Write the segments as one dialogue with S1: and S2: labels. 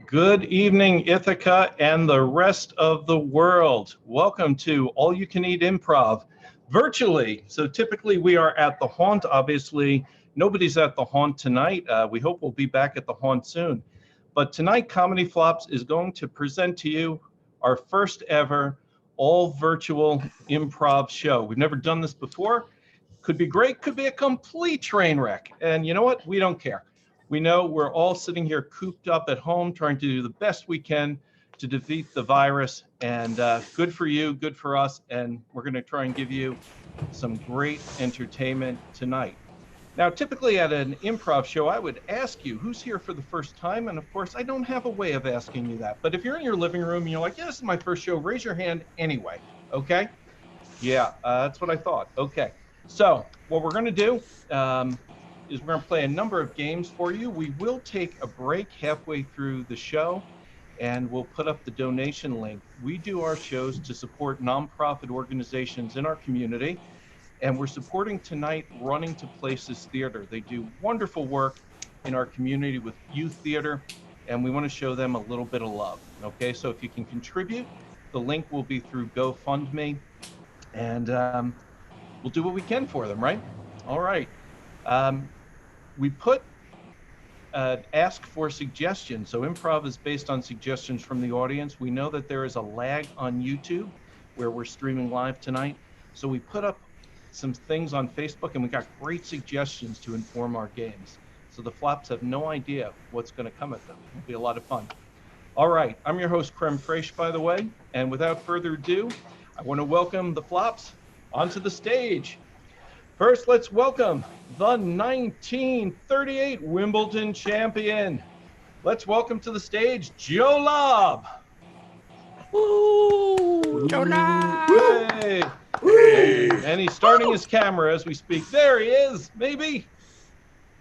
S1: Good evening, Ithaca and the rest of the world. Welcome to All You Can Eat Improv virtually. So typically we are at the Haunt. Obviously, nobody's at the Haunt tonight. We hope we'll be back at the Haunt soon. But tonight, ComedyFLOPs is going to present to you our first ever all virtual improv show. We've never done this before. Could be great, could be a complete train wreck. And you know what? We don't care. We know we're all sitting here cooped up at home trying to do the best we can to defeat the virus. And good for you, good for us. And we're going to try and give you some great entertainment tonight. Now, typically at an improv show, I would ask you who's here for the first time. And of course, I don't have a way of asking you that. But if you're in your living room and you're like, yeah, this is my first show, raise your hand anyway. Okay? Yeah, that's what I thought. Okay. So what we're going to do is we're going to play a number of games for you. We will take a break halfway through the show, and we'll put up the donation link. We do our shows to support nonprofit organizations in our community, and we're supporting tonight Running to Places Theater. They do wonderful work in our community with youth theater, and we want to show them a little bit of love. Okay, so if you can contribute, the link will be through GoFundMe, and we'll do what we can for them, right? All right. We put ask for suggestions. So improv is based on suggestions from the audience. We know that there is a lag on YouTube where we're streaming live tonight. So we put up some things on Facebook and we got great suggestions to inform our games. So the flops have no idea what's going to come at them. It'll be a lot of fun. All right, I'm your host, Creme Fraiche, by the way. And without further ado, I want to welcome the flops onto the stage. First, let's welcome the 1938 Wimbledon champion. Let's welcome to the stage, Joe Lobb.
S2: Woo! Joe Lobb!
S1: Hey. Hey. And he's starting his camera as we speak. There he is, maybe.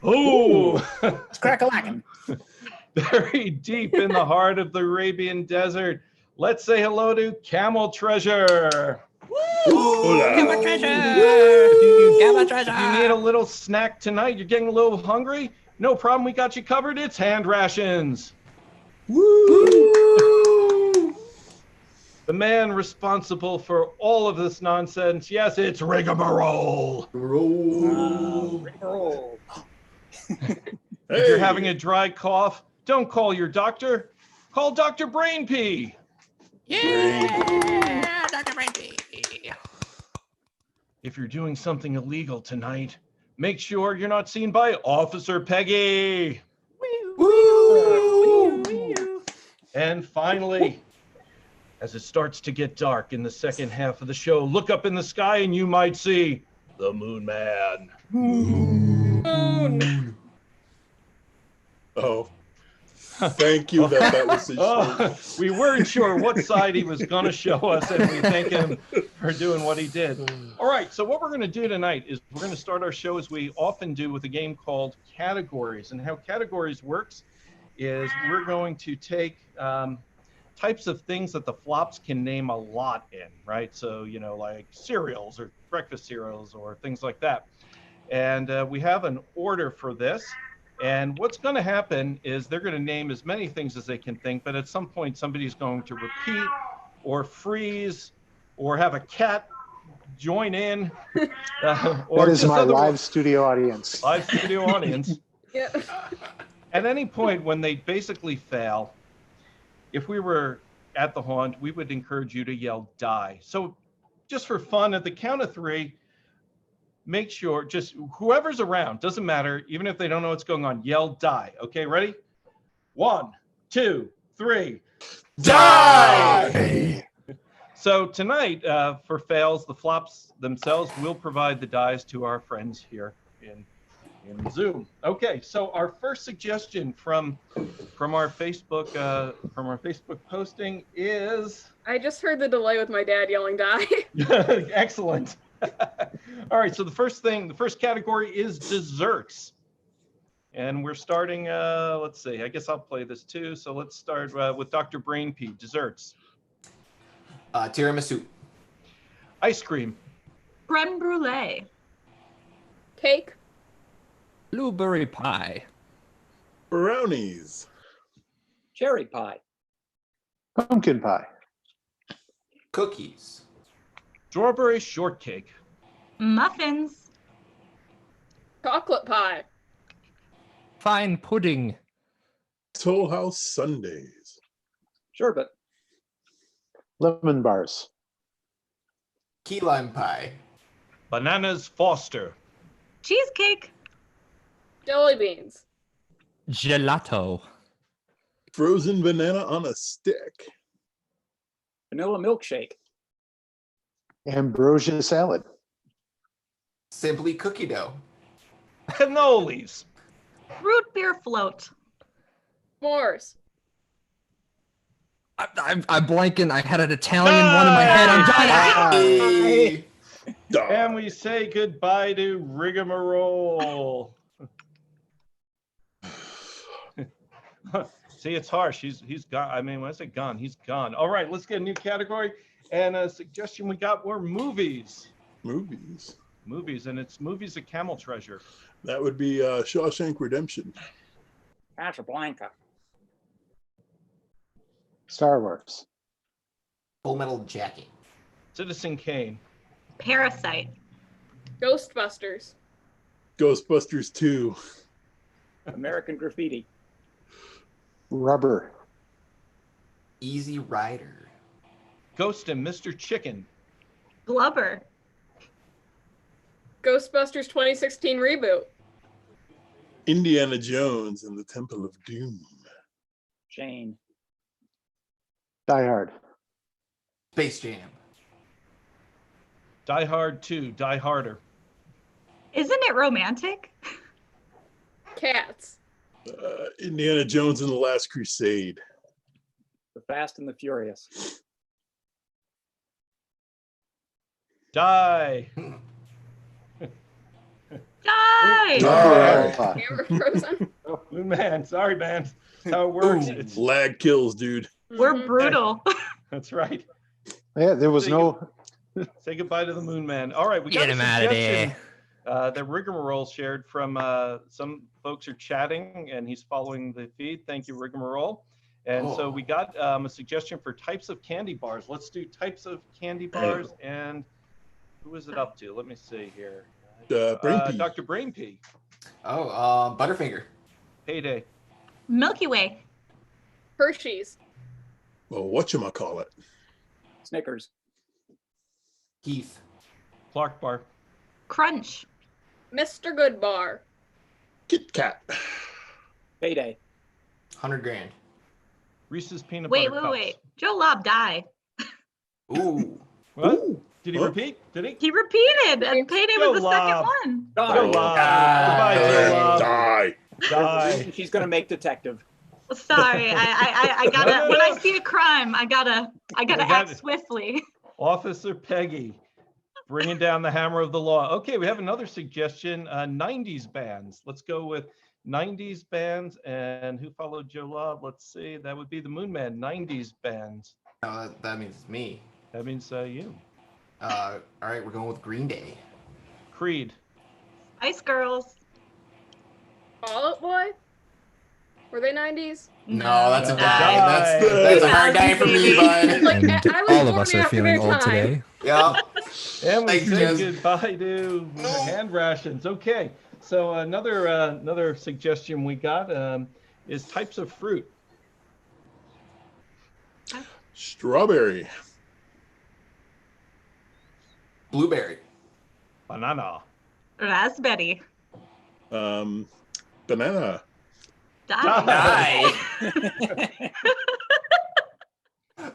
S1: Oh,
S2: it's crack-a-lackin'.
S1: Very deep in the heart of the Arabian desert. Let's say hello to Camel Treasure.
S2: Camel Treasure! Camel Treasure!
S1: If you need a little snack tonight, you're getting a little hungry, no problem, we got you covered. It's hand rations. Woo! The man responsible for all of this nonsense, yes, it's Rigamarole.
S2: Rigamarole.
S1: If you're having a dry cough, don't call your doctor. Call Dr. Brainpee.
S2: Yeah, Dr. Brainpee.
S1: If you're doing something illegal tonight, make sure you're not seen by Officer Peggy. Woo! And finally, as it starts to get dark in the second half of the show, look up in the sky and you might see the Moon Man.
S3: Moon. Oh. Thank you that was his show.
S1: We weren't sure what side he was going to show us, and we thank him for doing what he did. All right, so what we're going to do tonight is we're going to start our show as we often do with a game called Categories. And how Categories works is we're going to take types of things that the flops can name a lot in, right? So, you know, like cereals or breakfast cereals or things like that. And we have an order for this. And what's going to happen is they're going to name as many things as they can think, but at some point somebody's going to repeat or freeze or have a cat join in.
S4: Or that is my live studio audience.
S1: Live studio audience.
S5: Yeah.
S1: At any point when they basically fail, if we were at the Haunt, we would encourage you to yell die. So just for fun, at the count of three, make sure, just whoever's around, doesn't matter, even if they don't know what's going on, yell die. Okay, ready? 1, 2, 3.
S3: Die!
S1: So tonight, for fails, the flops themselves will provide the dies to our friends here in Zoom. Okay, so our first suggestion from our Facebook posting is.
S5: I just heard the delay with my dad yelling die.
S1: Excellent. All right, so the first category is desserts. And we're starting, let's see, I guess I'll play this too. So let's start with Dr. Brainpee, desserts.
S6: Tiramisu.
S1: Ice cream.
S7: Creme brulee.
S5: Cake.
S2: Blueberry pie.
S3: Brownies.
S6: Cherry pie.
S4: Pumpkin pie.
S8: Cookies.
S1: Strawberry shortcake.
S7: Muffins.
S5: Chocolate pie.
S2: Fine pudding.
S3: Toll House Sundays.
S6: Sherbet.
S4: Lemon bars.
S8: Key lime pie.
S1: Bananas Foster.
S7: Cheesecake.
S5: Jelly beans.
S2: Gelato.
S3: Frozen banana on a stick.
S6: Vanilla milkshake.
S4: Ambrosia salad.
S8: Simply cookie dough.
S1: Cannolis.
S7: Root beer float.
S5: S'mores.
S2: I'm blanking. I had an Italian one in my head. I'm dying.
S1: And we say goodbye to Rigamarole. See, it's harsh. He's gone. I mean, when I say gone, he's gone. All right, let's get a new category. And a suggestion we got were movies.
S3: Movies.
S1: Movies, and it's movies of Camel Treasure.
S3: That would be Shawshank Redemption.
S6: Casablanca.
S4: Star Wars.
S8: Full Metal Jacket.
S1: Citizen Kane.
S7: Parasite.
S5: Ghostbusters.
S3: Ghostbusters 2.
S6: American Graffiti.
S4: Rubber.
S8: Easy Rider.
S1: Ghost and Mr. Chicken.
S7: Blubber.
S5: Ghostbusters 2016 reboot.
S3: Indiana Jones and the Temple of Doom.
S6: Shane.
S4: Die Hard.
S8: Space Jam.
S1: Die Hard 2. Die Harder.
S7: Isn't it romantic?
S5: Cats.
S3: Indiana Jones and the Last Crusade.
S6: The Fast and the Furious.
S1: Die.
S7: Die!
S3: Die.
S5: Amber Frozen.
S1: Oh, man, sorry, man. That's how it works.
S8: Ooh.
S1: It's,
S3: Lag kills, dude.
S7: We're
S5: Mhm.
S7: brutal.
S1: that's right.
S4: Yeah, there was
S1: Say
S4: no.
S1: Say goodbye to the Moon Man. All right, we got
S2: Get
S1: a
S2: him outta
S1: suggestion,
S2: there.
S1: that Rigamarole shared from some folks are chatting, and he's following the feed. Thank you, Rigamarole. And so we got a suggestion for types of candy bars. Let's do types of candy bars, and who is it up to? Let me see here.
S3: Brainpee.
S1: Dr. Brainpee.
S8: Oh, Butterfinger.
S1: Payday.
S7: Milky Way.
S5: Hershey's.
S3: Well, whatchamacallit?
S6: Snickers.
S8: Heath.
S1: Clark Bar.
S7: Crunch.
S5: Mr. Good Bar.
S3: Kit Kat.
S6: Payday.
S8: 100 grand.
S1: Reese's Peanut
S7: Wait,
S1: Butter
S7: wait,
S1: Cups.
S7: wait. Joe Lobb died.
S8: Ooh.
S1: What?
S3: Ooh.
S1: Did he
S3: Oh.
S1: repeat? Did he?
S7: He repeated, and Payday
S1: Joe
S7: was the second
S1: Lobb.
S7: one.
S1: Joe
S6: Die.
S1: Lobb. Goodbye, Joe Lobb.
S3: Die.
S1: Die.
S6: She's gonna make detective.
S7: Sorry, I gotta.
S1: No, no,
S7: When
S1: no.
S7: I see a crime, I gotta
S1: got
S7: act
S1: it.
S7: swiftly.
S1: Officer Peggy, bringing down the hammer of the law. Okay, we have another suggestion, 90s bands. Let's go with 90s bands. And who followed Joe Lobb? Let's see, that would be the Moon Man, 90s bands.
S8: That means it's me.
S1: That means you.
S8: All right, we're going with Green Day.
S1: Creed.
S7: Ice Girls.
S5: Fall Out Boy. Were they 90s?
S8: No, that's a
S1: No.
S8: die.
S1: Die.
S8: That's a hard die for me, bud.
S5: Like,
S2: And
S5: I was
S2: all of
S5: born
S2: us are
S5: after
S2: feeling
S5: their
S2: old
S5: time.
S2: today.
S8: Yeah.
S1: And we
S8: Thanks,
S1: say
S8: Jez.
S1: goodbye to hand rations. Okay, so another suggestion we got is types of fruit.
S3: Strawberry.
S8: Blueberry.
S1: Banana.
S7: Raspberry.
S3: Banana.
S7: Die.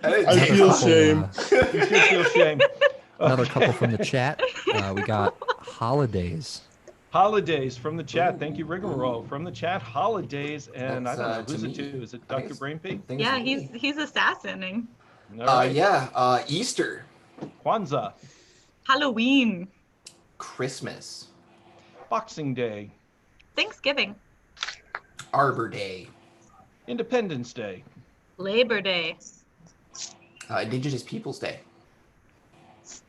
S3: I feel shame.
S1: You should feel shame.
S2: Another
S1: Okay.
S2: couple from the chat. We got holidays.
S1: Holidays from the chat. Thank you, Rigamarole. From the chat, holidays, and
S8: That's,
S1: I don't know
S8: to
S1: who's it
S8: me.
S1: to. Is it
S8: I think
S1: Dr.
S8: it's-
S1: Brainpee?
S8: I think
S7: Yeah,
S8: it's me.
S7: he's assassinating.
S1: All right.
S8: Yeah. Easter.
S1: Kwanzaa,
S7: Halloween.
S8: Christmas.
S1: Boxing Day,
S7: Thanksgiving.
S8: Arbor Day.
S1: Independence Day,
S7: Labor Day.
S8: Indigenous Peoples Day.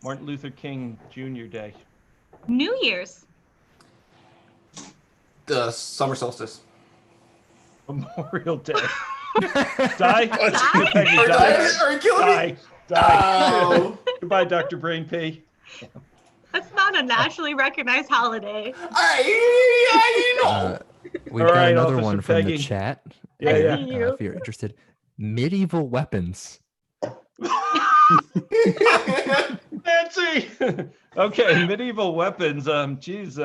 S1: Martin Luther King Jr. Day,
S7: New Year's.
S8: The summer solstice.
S1: Memorial Day. Die. Peggy, die.
S8: Are you killing me?
S1: Die.
S8: Oh.
S1: Goodbye, Dr. Brainpee.
S7: That's not a nationally recognized holiday.
S8: I know.
S2: We've
S1: All
S2: got
S1: right,
S2: another
S1: Officer
S2: one from
S1: Peggy.
S2: the chat.
S1: Yeah,
S7: I
S1: yeah.
S7: see you.
S2: If you're interested, medieval weapons.
S1: Nancy. Okay, medieval weapons. Geez,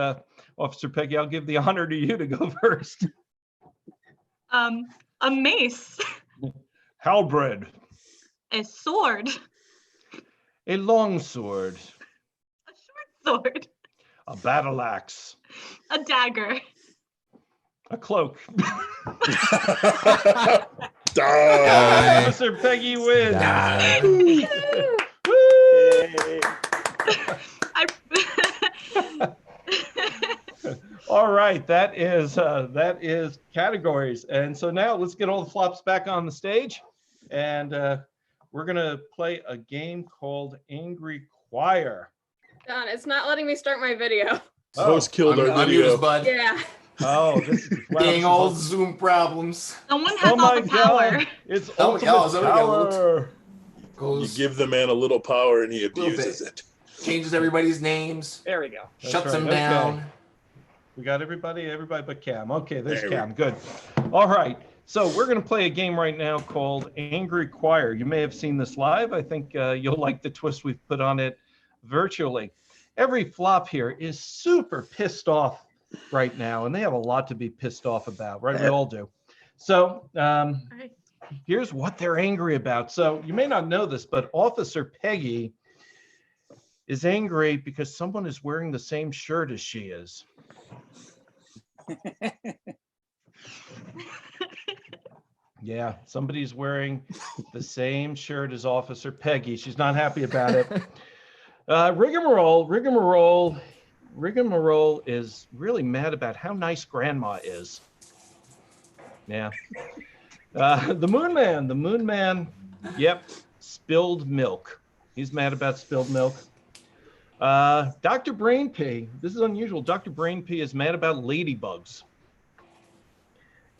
S1: Officer Peggy, I'll give the honor to you to go first.
S7: A mace,
S1: Halberd.
S7: a sword,
S1: A long sword.
S7: a short sword,
S1: A battle axe.
S7: a dagger.
S1: A cloak.
S3: Die.
S1: Officer Peggy wins.
S2: Die.
S1: Woo!
S7: I
S1: All right, that is categories. And so now let's get all the flops back on the stage. And we're gonna play a game called Angry Choir.
S5: Don, it's not letting me start my video.
S3: Host killed our
S8: I'm
S3: video.
S8: yours, bud.
S5: Yeah.
S1: Oh, this is wow,
S8: Dang
S1: this is
S8: old
S1: all-
S8: Zoom problems.
S7: someone has
S1: Oh my
S7: all the power.
S1: God! It's
S8: Oh,
S1: ultimate
S8: yeah, so we got a little-
S1: power.
S3: You
S8: Goes,
S3: give the man a little power and he
S8: Little
S3: abuses
S8: bit.
S3: it.
S8: changes everybody's names,
S6: There we go.
S1: That's
S8: shuts
S1: right,
S8: them
S1: okay.
S8: down.
S1: We got everybody but Cam. Okay, there's
S3: There we
S1: Cam. Good. All right. So we're going to play a game right now called Angry Choir. You may have seen this live. I think you'll like the twist we've put on it virtually. Every flop here is super pissed off right now, and they have a lot to be pissed off about, right? We all do. So here's what they're angry about. So you may not know this, but Officer Peggy is angry because someone is wearing the same shirt as she is. Yeah, somebody's wearing the same shirt as Officer Peggy. She's not happy about it. Rigamarole is really mad about how nice Grandma is. Yeah. The Moon Man, yep, spilled milk. He's mad about spilled milk. Dr. Brainpee, this is unusual. Dr. Brainpee is mad about ladybugs.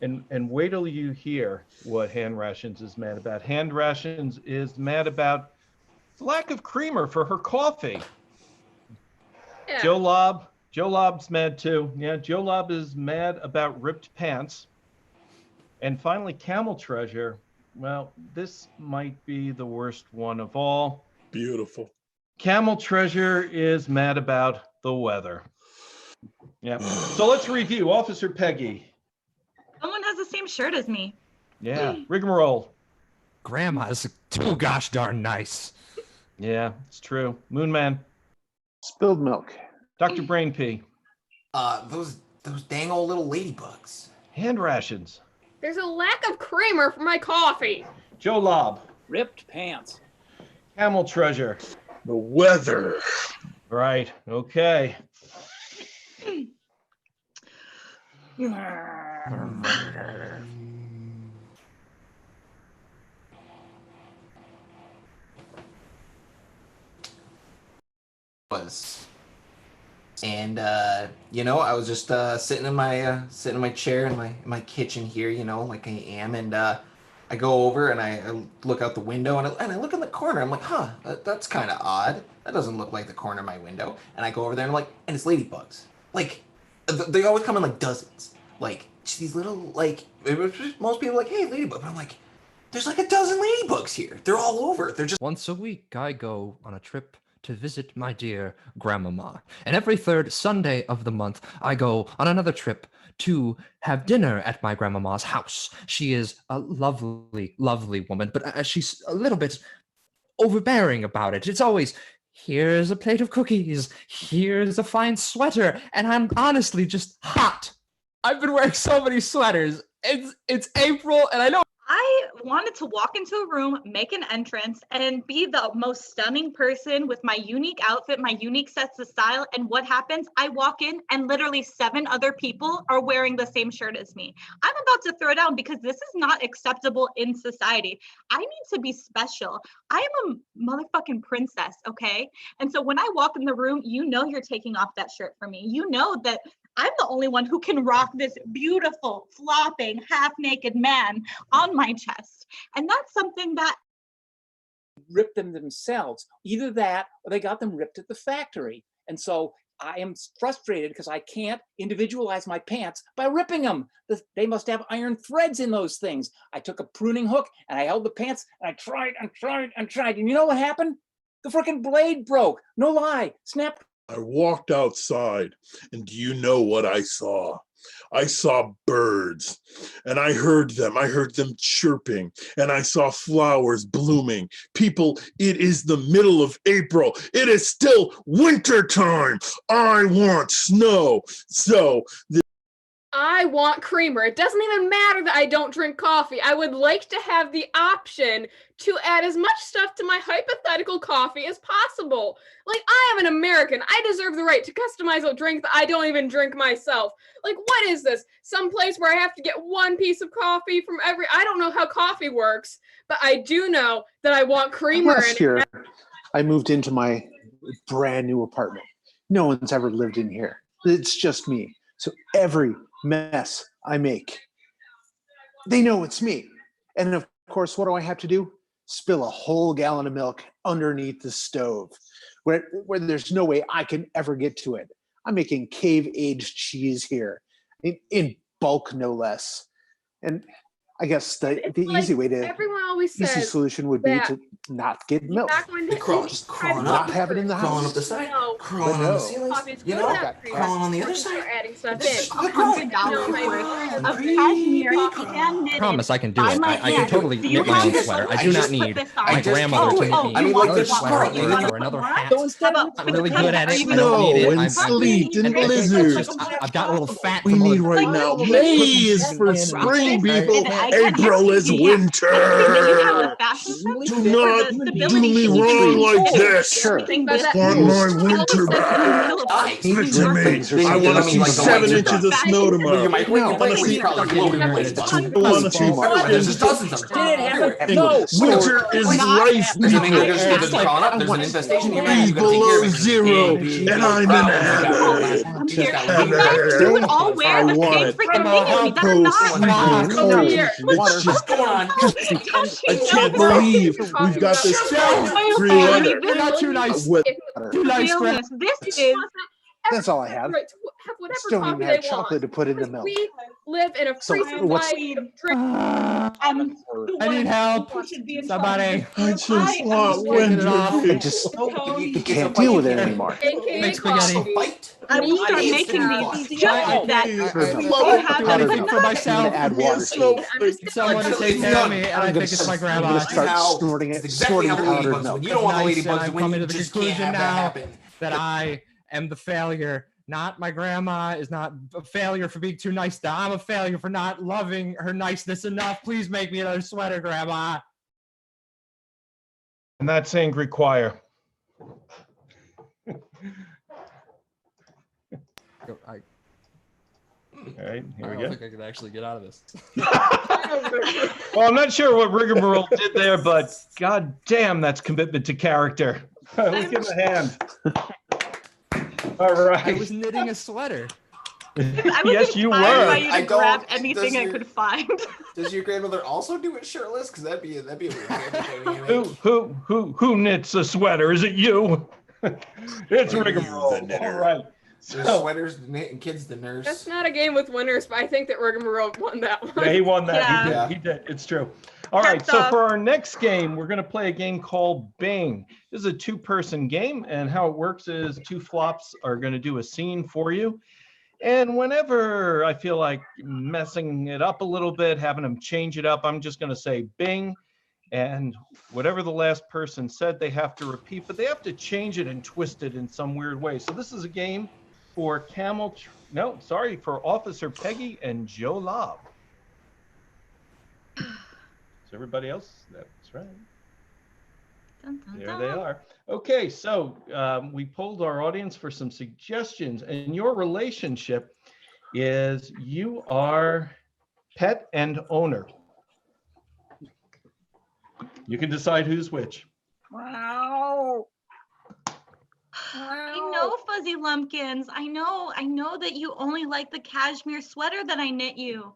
S1: And wait till you hear what Hand Rations is mad about. Hand Rations is mad about lack of creamer for her coffee.
S5: Yeah.
S1: Joe Lobb's mad too. Yeah, Joe Lobb is mad about ripped pants. And finally, Camel Treasure. Well, this might be the worst one of all.
S3: Beautiful.
S1: Camel Treasure is mad about the weather. Yeah. So let's review. Officer Peggy.
S7: Someone has the same shirt as me.
S1: Yeah. Rigamarole.
S2: Grandma's too gosh darn nice.
S1: Yeah, it's true. Moon Man.
S4: Spilled milk.
S1: Dr. Brainpee.
S8: Those dang old little ladybugs.
S1: Hand Rations.
S5: There's a lack of creamer for my coffee.
S1: Joe Lobb.
S6: Ripped pants.
S1: Camel Treasure.
S3: The weather.
S1: Right. Okay.
S8: And I was just sitting in my chair in my kitchen here, like I am, and I go over and I look out the window and I look in the corner. I'm like, that's kind of odd. That doesn't look like the corner of my window. And I go over there and I'm like, and it's ladybugs. Like, they always come in like dozens. Like these little most people are like, hey, ladybug. But I'm like, there's like a dozen ladybugs here. They're all over. They're just
S2: Once a week, I go on a trip to visit my dear grandmama. And every third Sunday of the month, I go on another trip to have dinner at my grandmama's house. She is a lovely, lovely woman, but she's a little bit overbearing about it. It's always, here's a plate of cookies, here's a fine sweater, and I'm honestly just hot. I've been wearing so many sweaters. It's April, and I know
S7: I wanted to walk into a room, make an entrance, and be the most stunning person with my unique outfit, my unique sense of style. And what happens? I walk in and literally 7 other people are wearing the same shirt as me. I'm about to throw down because this is not acceptable in society. I need to be special. I am a motherfucking princess, okay? And so when I walk in the room, you know you're taking off that shirt for me. You know that I'm the only one who can rock this beautiful, flopping, half-naked man on my chest. And that's something that
S6: Rip them themselves. Either that or they got them ripped at the factory. And so I am frustrated because I can't individualize my pants by ripping them. They must have iron threads in those things. I took a pruning hook and I held the pants and I tried and tried and tried. And you know what happened? The freaking blade broke. No lie. Snap.
S3: I walked outside, and do you know what I saw? I saw birds, and I heard them. I heard them chirping, and I saw flowers blooming. People, it is the middle of April. It is still winter time. I want snow. So
S5: I want creamer. It doesn't even matter that I don't drink coffee. I would like to have the option to add as much stuff to my hypothetical coffee as possible. Like, I am an American. I deserve the right to customize a drink that I don't even drink myself. Like, what is this? Some place where I have to get one piece of coffee from every... I don't know how coffee works, but I do know that I want creamer in
S4: Last year, I moved into my brand new apartment. No one's ever lived in here. It's just me. So every mess I make, they know it's me. And of course, what do I have to do? Spill a whole gallon of milk underneath the stove where there's no way I can ever get to it. I'm making cave-aged cheese here in bulk, no less. And I guess the
S5: like,
S4: easy way to
S5: everyone always
S4: easy
S5: says
S4: solution would be to not get milk.
S8: Just crawling
S4: Not have it in the house.
S8: Crawling up the side,
S5: No.
S8: crawling on the ceiling, you know, crawling on the other side.
S5: Adding stuff
S8: Just
S5: in.
S7: $100 worth of cashmere hand knitted.
S2: I promise I can do
S7: by
S2: it.
S7: my
S2: I can
S7: hand.
S2: totally
S7: Do you
S2: knit my own
S7: want-
S2: sweater. I
S8: I
S2: do
S8: just
S2: not
S7: put
S2: need
S7: this on?
S2: my
S8: I just-
S2: grandmother to knit me
S8: I mean, like,
S2: another
S8: there's
S2: sweater
S8: part, you know,
S2: or another hat.
S6: So instead of
S2: I'm really good at it. I
S3: Snow
S2: don't need it.
S3: and sleet and blizzard.
S2: I've got a little fat.
S3: we
S2: from all
S3: need
S2: the-
S3: right now. May is for spring, people. April is winter. Do not do me wrong like this.
S4: Sure.
S3: On my winter back. Give it to me. I want to see 7 inches of snow tomorrow.
S8: Your microwave,
S3: I
S8: your
S3: want to
S8: microwave
S3: see.
S8: probably will be wasted.
S3: I want to see.
S8: There's just dozens of them.
S6: Did it happen?
S3: And
S6: No.
S3: winter is rife,
S8: There's an
S3: people.
S8: there's crawling up. There's an infestation here.
S3: Be
S8: You gotta take care
S3: below
S8: of it.
S3: zero,
S8: Big
S3: and I'm in
S8: problem.
S7: I'm here.
S3: Have
S7: You guys
S3: it.
S7: do all wear
S3: I
S7: the
S3: want
S7: same
S3: it.
S7: freaking thing as me. That's not.
S5: Come here.
S3: It's just,
S8: Come on.
S3: I can't believe we've got this free weather.
S2: You're not too nice.
S3: With
S2: Too nice, Grandma.
S7: Realness. This is
S4: That's all I have.
S5: Right, to have whatever
S4: Just don't
S5: coffee
S4: even
S5: they
S4: have chocolate to put in the
S5: want.
S4: milk.
S5: We live in a
S4: So
S5: free
S4: what's-
S5: supply of drink.
S2: I need help. Somebody.
S3: I just want
S2: Taking it
S3: winter.
S2: off.
S4: I just can't deal with it anymore.
S5: AKA
S2: Make spaghetti.
S5: coffee.
S7: I will start
S5: Me
S7: making
S5: too.
S7: these just like that.
S3: Love
S7: have
S2: Do anything
S7: enough.
S2: for
S4: I'm
S2: myself.
S4: gonna add water to it.
S5: I'm just
S2: Someone to take care of me, and I think it's my
S4: I'm
S2: grandma.
S4: gonna start
S8: How-
S4: snorting
S8: It's
S4: it,
S8: exactly
S4: snorting
S8: how the
S4: powdered
S8: ladybugs.
S4: milk.
S8: When you don't want the
S2: Nice, and
S8: ladybugs,
S2: I'm
S8: when
S2: coming
S8: you
S2: to the
S8: just can't
S2: conclusion
S8: have that
S2: now
S8: happen.
S2: that I am the failure. Not my grandma is not a failure for being too nice to. I'm a failure for not loving her niceness enough. Please make me another sweater, Grandma.
S1: And that's angry choir.
S2: I
S1: All right, here we
S2: don't
S1: go.
S2: think I could actually get out of this.
S1: Well, I'm not sure what Rigamarole did there, but god damn, that's commitment to character. Let's give him a hand. All
S2: I
S1: right.
S2: was knitting a sweater.
S7: I was
S1: Yes, you
S7: inspired
S1: were.
S7: by you
S8: I
S7: to
S8: don't-
S7: grab
S8: does
S7: anything I
S8: your-
S7: could find.
S8: Does your grandmother also do it shirtless? Because that'd be a weird thing.
S1: Who knits a sweater? Is it you? It's
S3: The
S1: Rigamarole.
S3: knitter.
S1: All right.
S8: There's
S1: So,
S8: sweaters, and kids, the nurse.
S5: That's not a game with winners, but I think that Rigamarole won that one.
S1: yeah, he won that.
S7: Yeah.
S1: He did. It's true. All right.
S7: Hats
S1: So
S7: off.
S1: for our next game, we're going to play a game called Bing. This is a 2-person game, and how it works is 2 flops are going to do a scene for you. And whenever I feel like messing it up a little bit, having them change it up, I'm just going to say Bing. And whatever the last person said, they have to repeat, but they have to change it and twist it in some weird way. So this is a game for for Officer Peggy and Joe Lobb. So everybody else, that's right.
S7: Dun, dun,
S1: There
S7: dun.
S1: they are. Okay, so we polled our audience for some suggestions, and your relationship is you are pet and owner. You can decide who's which.
S7: I know fuzzy lumpkins. I know that you only like the cashmere sweater that I knit you.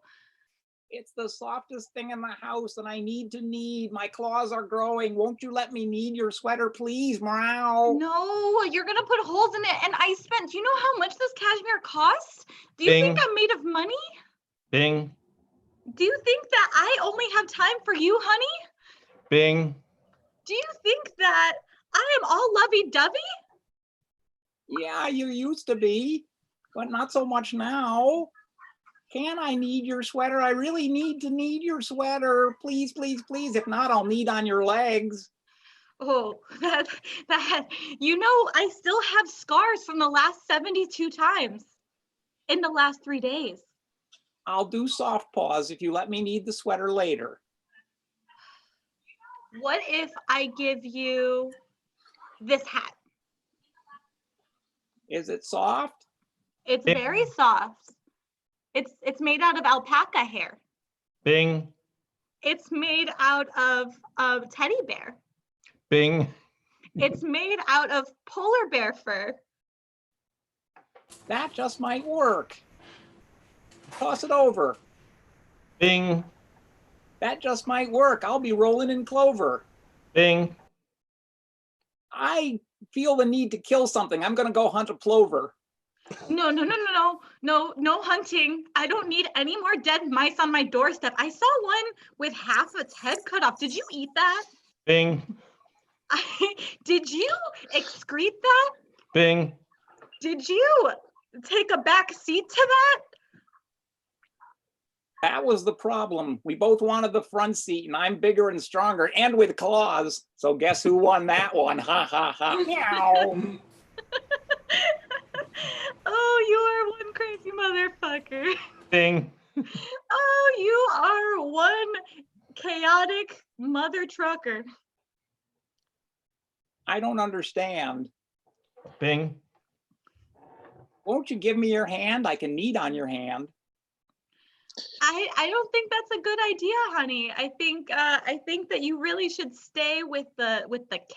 S6: It's the softest thing in the house, and I need to knead. My claws are growing. Won't you let me knead your sweater, please? Meow.
S7: No, you're gonna put holes in it. And do you know how much this cashmere costs? Do you
S1: Bing.
S7: think I'm made of money?
S1: Bing,
S7: Do you think that I only have time for you, honey?
S1: bing,
S7: Do you think that I am all lovey-dovey?
S6: Yeah, you used to be, but not so much now. Can I knead your sweater? I really need to knead your sweater. Please, please, please. If not, I'll knead on your legs.
S7: Oh, that, I still have scars from the last 72 times in the last 3 days.
S6: I'll do soft paws if you let me knead the sweater later.
S7: What if I give you this hat?
S6: Is it soft?
S7: It's
S1: Bing.
S7: very soft. It's made out of alpaca hair.
S1: bing,
S7: It's made out of teddy bear.
S1: bing,
S7: It's made out of polar bear fur.
S6: That just might work. Toss it over.
S1: bing,
S6: That just might work. I'll be rolling in clover.
S1: bing.
S6: I feel the need to kill something. I'm gonna go hunt a plover.
S7: No hunting. I don't need any more dead mice on my doorstep. I saw one with half its head cut off. Did you eat that?
S1: Bing,
S7: Did you excrete that?
S1: bing,
S7: Did you take a back seat to that?
S6: That was the problem. We both wanted the front seat, and I'm bigger and stronger and with claws. So guess who won that one? Ha ha ha. Meow.
S7: Oh, you are one crazy motherfucker.
S1: bing,
S7: Oh, you are one chaotic mother trucker.
S6: I don't understand.
S1: bing.
S6: Won't you give me your hand? I can knead on your hand.
S7: I don't think that's a good idea, honey. I think that you really should stay with the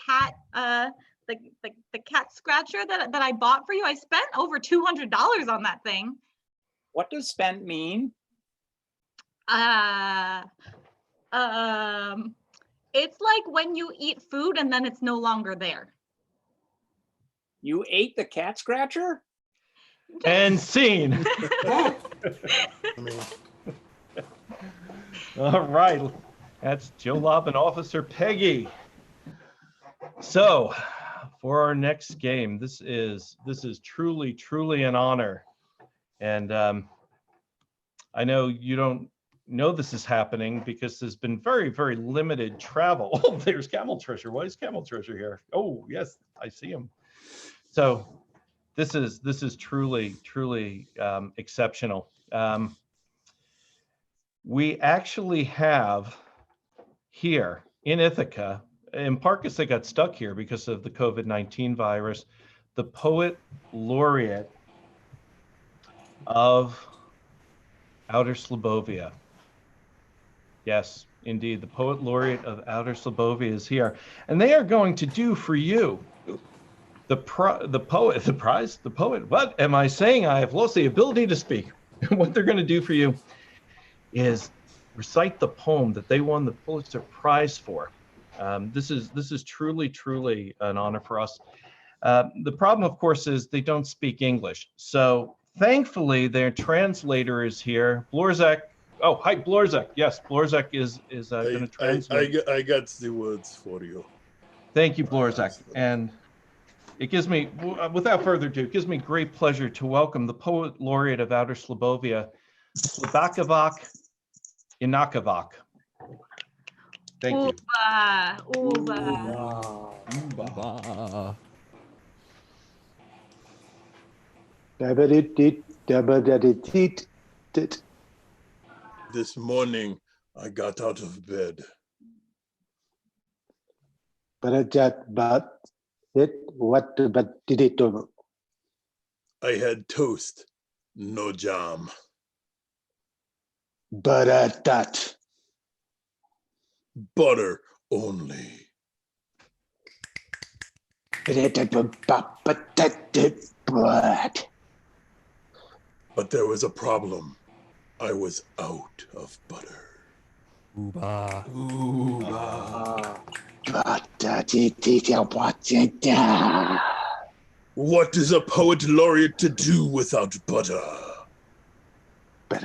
S7: cat the cat scratcher that I bought for you. I spent over $200 on that thing.
S6: What does spent mean?
S7: It's like when you eat food and then it's no longer there.
S6: You ate the cat scratcher?
S1: And scene.
S3: I mean,
S1: All right, that's Joe Lobb and Officer Peggy. So, for our next game, this is truly an honor, and I know you don't know this is happening because there's been very limited travel. Oh, there's Camel Treasure. Why is Camel Treasure here? Oh, yes, I see him. So, this is truly exceptional. We actually have here in Ithaca, in part because they got stuck here because of the COVID-19 virus, the poet laureate of Outer Slobovia. Yes, indeed, the poet laureate of Outer Slobovia is here, and they are going to do for you the poet. What am I saying? I have lost the ability to speak. What they're going to do for you is recite the poem that they won the Pulitzer Prize for. This is truly an honor for us. The problem, of course, is they don't speak English. So thankfully, their translator is here, Blorzak. Oh, hi, Blorzak. Yes, Blorzak is going to translate.
S3: I got the words for you.
S1: Thank you, Blorzak. And it gives me, without further ado, it gives me great pleasure to welcome the poet laureate of Outer Slobovia, Slobakavak Inakavak. Thank you.
S7: Uba.
S3: This morning, I got out of bed.
S4: What did it do?
S3: I had toast, no jam.
S4: That.
S3: Butter only.
S4: But
S3: But there was a problem. I was out of butter.
S2: Ooba.
S3: What is a poet laureate to do without butter? I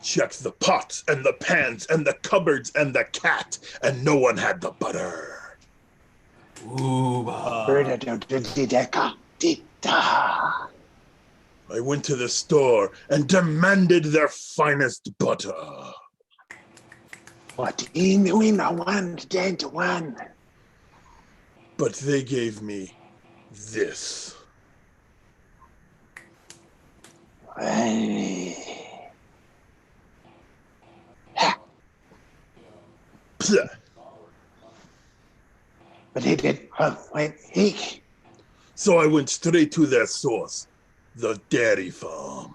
S3: checked the pots and the pans and the cupboards and the cat, and no one had the butter. I went to the store and demanded their finest butter.
S4: What in the one?
S3: But they gave me this. Plah.
S4: But he did.
S3: So I went straight to their source, the dairy farm.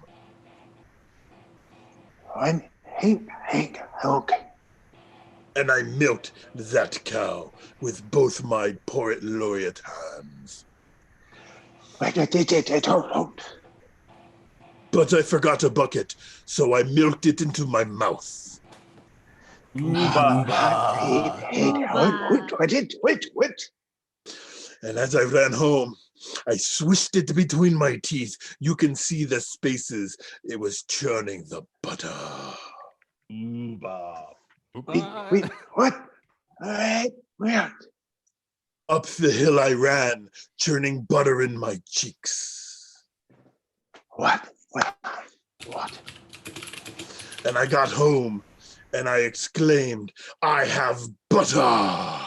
S4: Hawke.
S3: And I milked that cow with both my poet laureate hands. But I forgot a bucket, so I milked it into my mouth.
S1: Ooba.
S4: What?
S3: And as I ran home, I swished it between my teeth. You can see the spaces. It was churning the butter.
S1: Ooba.
S4: Wait, what? Where?
S3: Up the hill I ran, churning butter in my cheeks.
S4: What?
S3: And I got home, and I exclaimed, I have butter!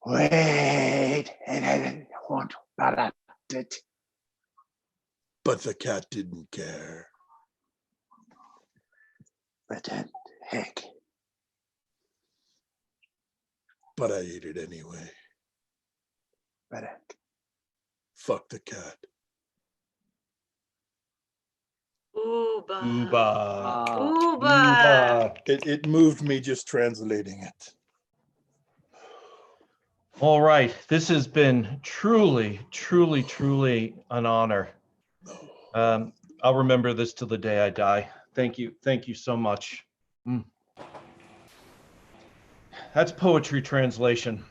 S4: Wait, and I didn't want butter.
S3: But the cat didn't care.
S4: But then, heck.
S3: But I ate it anyway.
S4: But
S3: Fuck the cat.
S7: Ooba.
S1: Ooba.
S7: Ooba.
S3: It moved me just translating it.
S1: All right. This has been truly an honor. I'll remember this till the day I die. Thank you so much. That's poetry translation.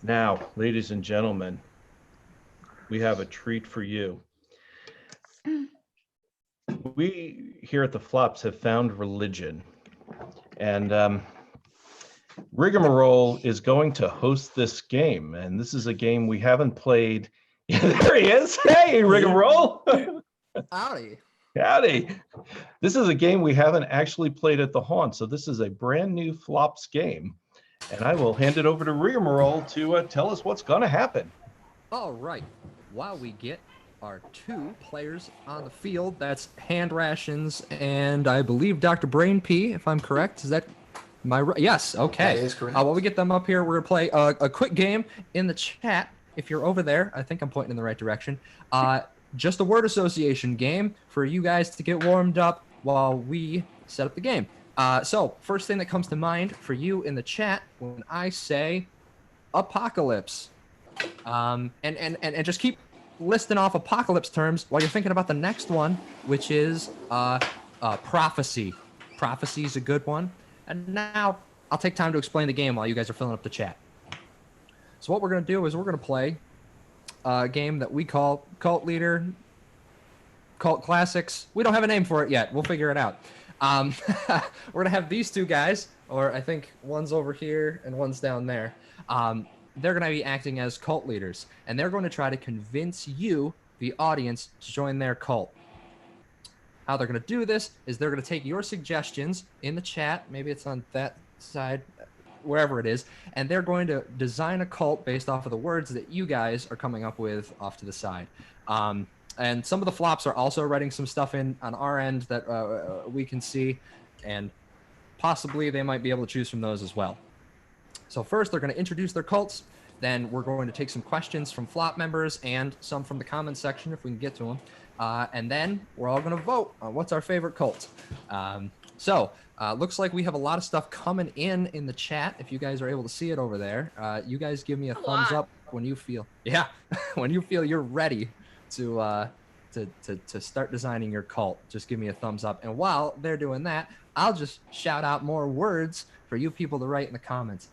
S1: Now, ladies and gentlemen, we have a treat for you. We here at the Flops have found religion, and Rigamarole is going to host this game, and this is a game we haven't played. There he is. Hey, Rigamarole.
S2: Howdy.
S1: Howdy. This is a game we haven't actually played at the Haunt, so this is a brand new Flops game. And I will hand it over to Rigamarole to tell us what's going to happen.
S2: All right. While we get our 2 players on the field, that's Hand Rations and I believe Dr. Brainpee, if I'm correct. Is that my right? Yes. Okay.
S8: That is correct.
S2: While we get them up here, we're going to play a quick game in the chat. If you're over there, I think I'm pointing in the right direction. Just a word association game for you guys to get warmed up while we set up the game. So first thing that comes to mind for you in the chat when I say apocalypse, and just keep listing off apocalypse terms while you're thinking about the next one, which is prophecy. Prophecy is a good one. And now I'll take time to explain the game while you guys are filling up the chat. So what we're going to do is we're going to play a game that we call Cult Leader, Cult Classics. We don't have a name for it yet. We'll figure it out. We're going to have these 2 guys, or I think one's over here and one's down there. They're going to be acting as cult leaders, and they're going to try to convince you, the audience, to join their cult. How they're going to do this is they're going to take your suggestions in the chat, maybe it's on that side, wherever it is, and they're going to design a cult based off of the words that you guys are coming up with off to the side. And some of the flops are also writing some stuff in on our end that we can see, and possibly they might be able to choose from those as well. So first, they're going to introduce their cults. Then we're going to take some questions from flop members and some from the comments section if we can get to them. And then we're all going to vote on what's our favorite cult. So, looks like we have a lot of stuff coming in the chat. If you guys are able to see it over there, you guys give me a thumbs up when you feel, when you feel you're ready to start designing your cult. Just give me a thumbs up. And while they're doing that, I'll just shout out more words for you people to write in the comments.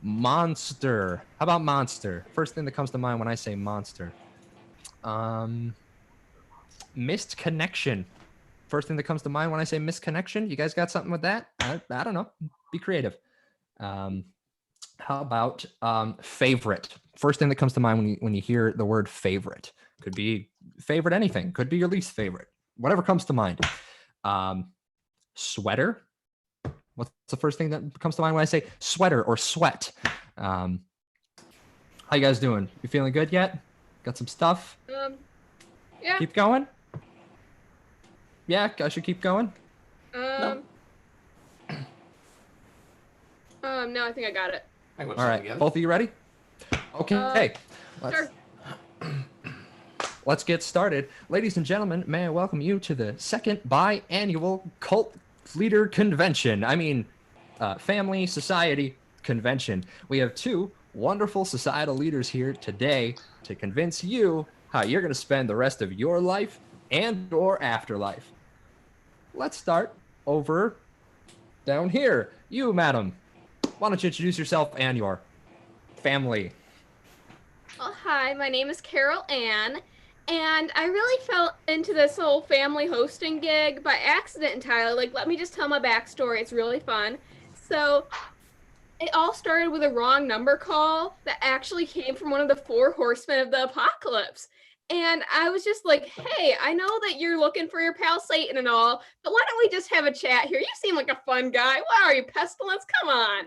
S2: Monster. How about monster? First thing that comes to mind when I say monster. Missed connection. First thing that comes to mind when I say missed connection. You guys got something with that? I don't know. Be creative. How about favorite? First thing that comes to mind when you hear the word favorite. Could be favorite anything. Could be your least favorite. Whatever comes to mind. Sweater. What's the first thing that comes to mind when I say sweater or sweat? How you guys doing? You feeling good yet? Got some stuff?
S5: Yeah.
S2: Keep going? Yeah, I should keep going?
S5: No, I think I got it.
S2: All right, both of you ready? Okay.
S5: Sure.
S2: Let's get started. Ladies and gentlemen, may I welcome you to the second biannual Cult Leader Convention. I mean, Family Society Convention. We have two wonderful societal leaders here today to convince you how you're going to spend the rest of your life and or afterlife. Let's start over down here. You, madam, why don't you introduce yourself and your family?
S5: Well, hi, my name is Carol Ann, and I really fell into this whole family hosting gig by accident entirely. Like, let me just tell my backstory. It's really fun. So, it all started with a wrong number call that actually came from one of the 4 horsemen of the apocalypse. And I was just like, hey, I know that you're looking for your pal Satan and all, but why don't we just have a chat here? You seem like a fun guy. What are you, Pestilence? Come on.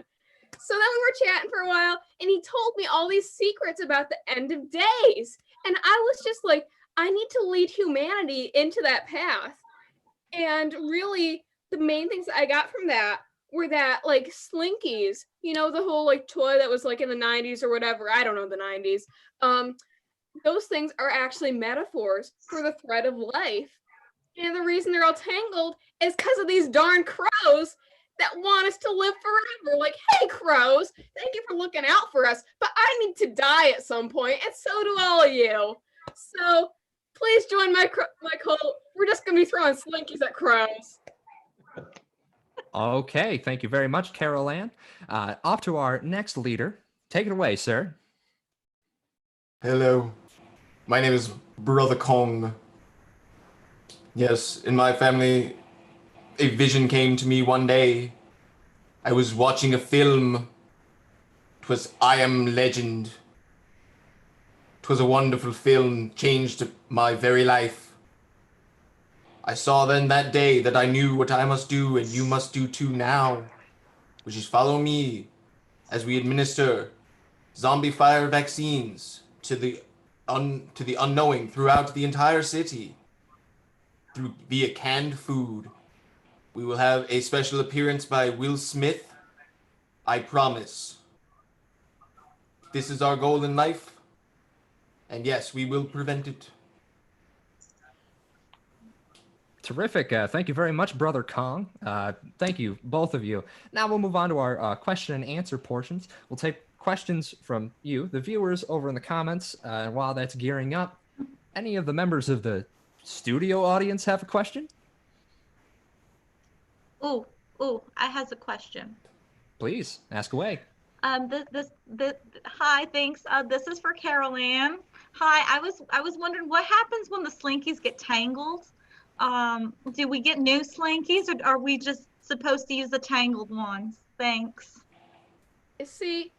S5: So then we were chatting for a while, and he told me all these secrets about the end of days. And I was just like, I need to lead humanity into that path. And really, the main things that I got from that were that, like, Slinkies, you know, the whole, like, toy that was, like, in the 90s or whatever. I don't know, the 90s. Those things are actually metaphors for the thread of life. And the reason they're all tangled is because of these darn crows that want us to live forever. Like, hey, crows, thank you for looking out for us, but I need to die at some point, and so do all of you. So please join my cult. We're just going to be throwing Slinkies at crows.
S2: Okay, thank you very much, Carol Ann. Off to our next leader. Take it away, sir.
S8: Hello, my name is Brother Kong. Yes, in my family, a vision came to me one day. I was watching a film. 'Twas I Am Legend. 'Twas a wonderful film, changed my very life. I saw then that day that I knew what I must do, and you must do too now, which is follow me as we administer zombie fire vaccines to the unknowing throughout the entire city via canned food. We will have a special appearance by Will Smith. I promise. This is our goal in life. And yes, we will prevent it.
S2: Terrific. Thank you very much, Brother Kong. Thank you, both of you. Now we'll move on to our question and answer portions. We'll take questions from you, the viewers, over in the comments. And while that's gearing up, any of the members of the studio audience have a question?
S7: Oh, I has a question.
S2: Please, ask away.
S7: Hi, thanks. This is for Carol Ann. Hi, I was wondering what happens when the Slinkies get tangled. Do we get new Slinkies, or are we just supposed to use the tangled ones? Thanks.
S5: You see,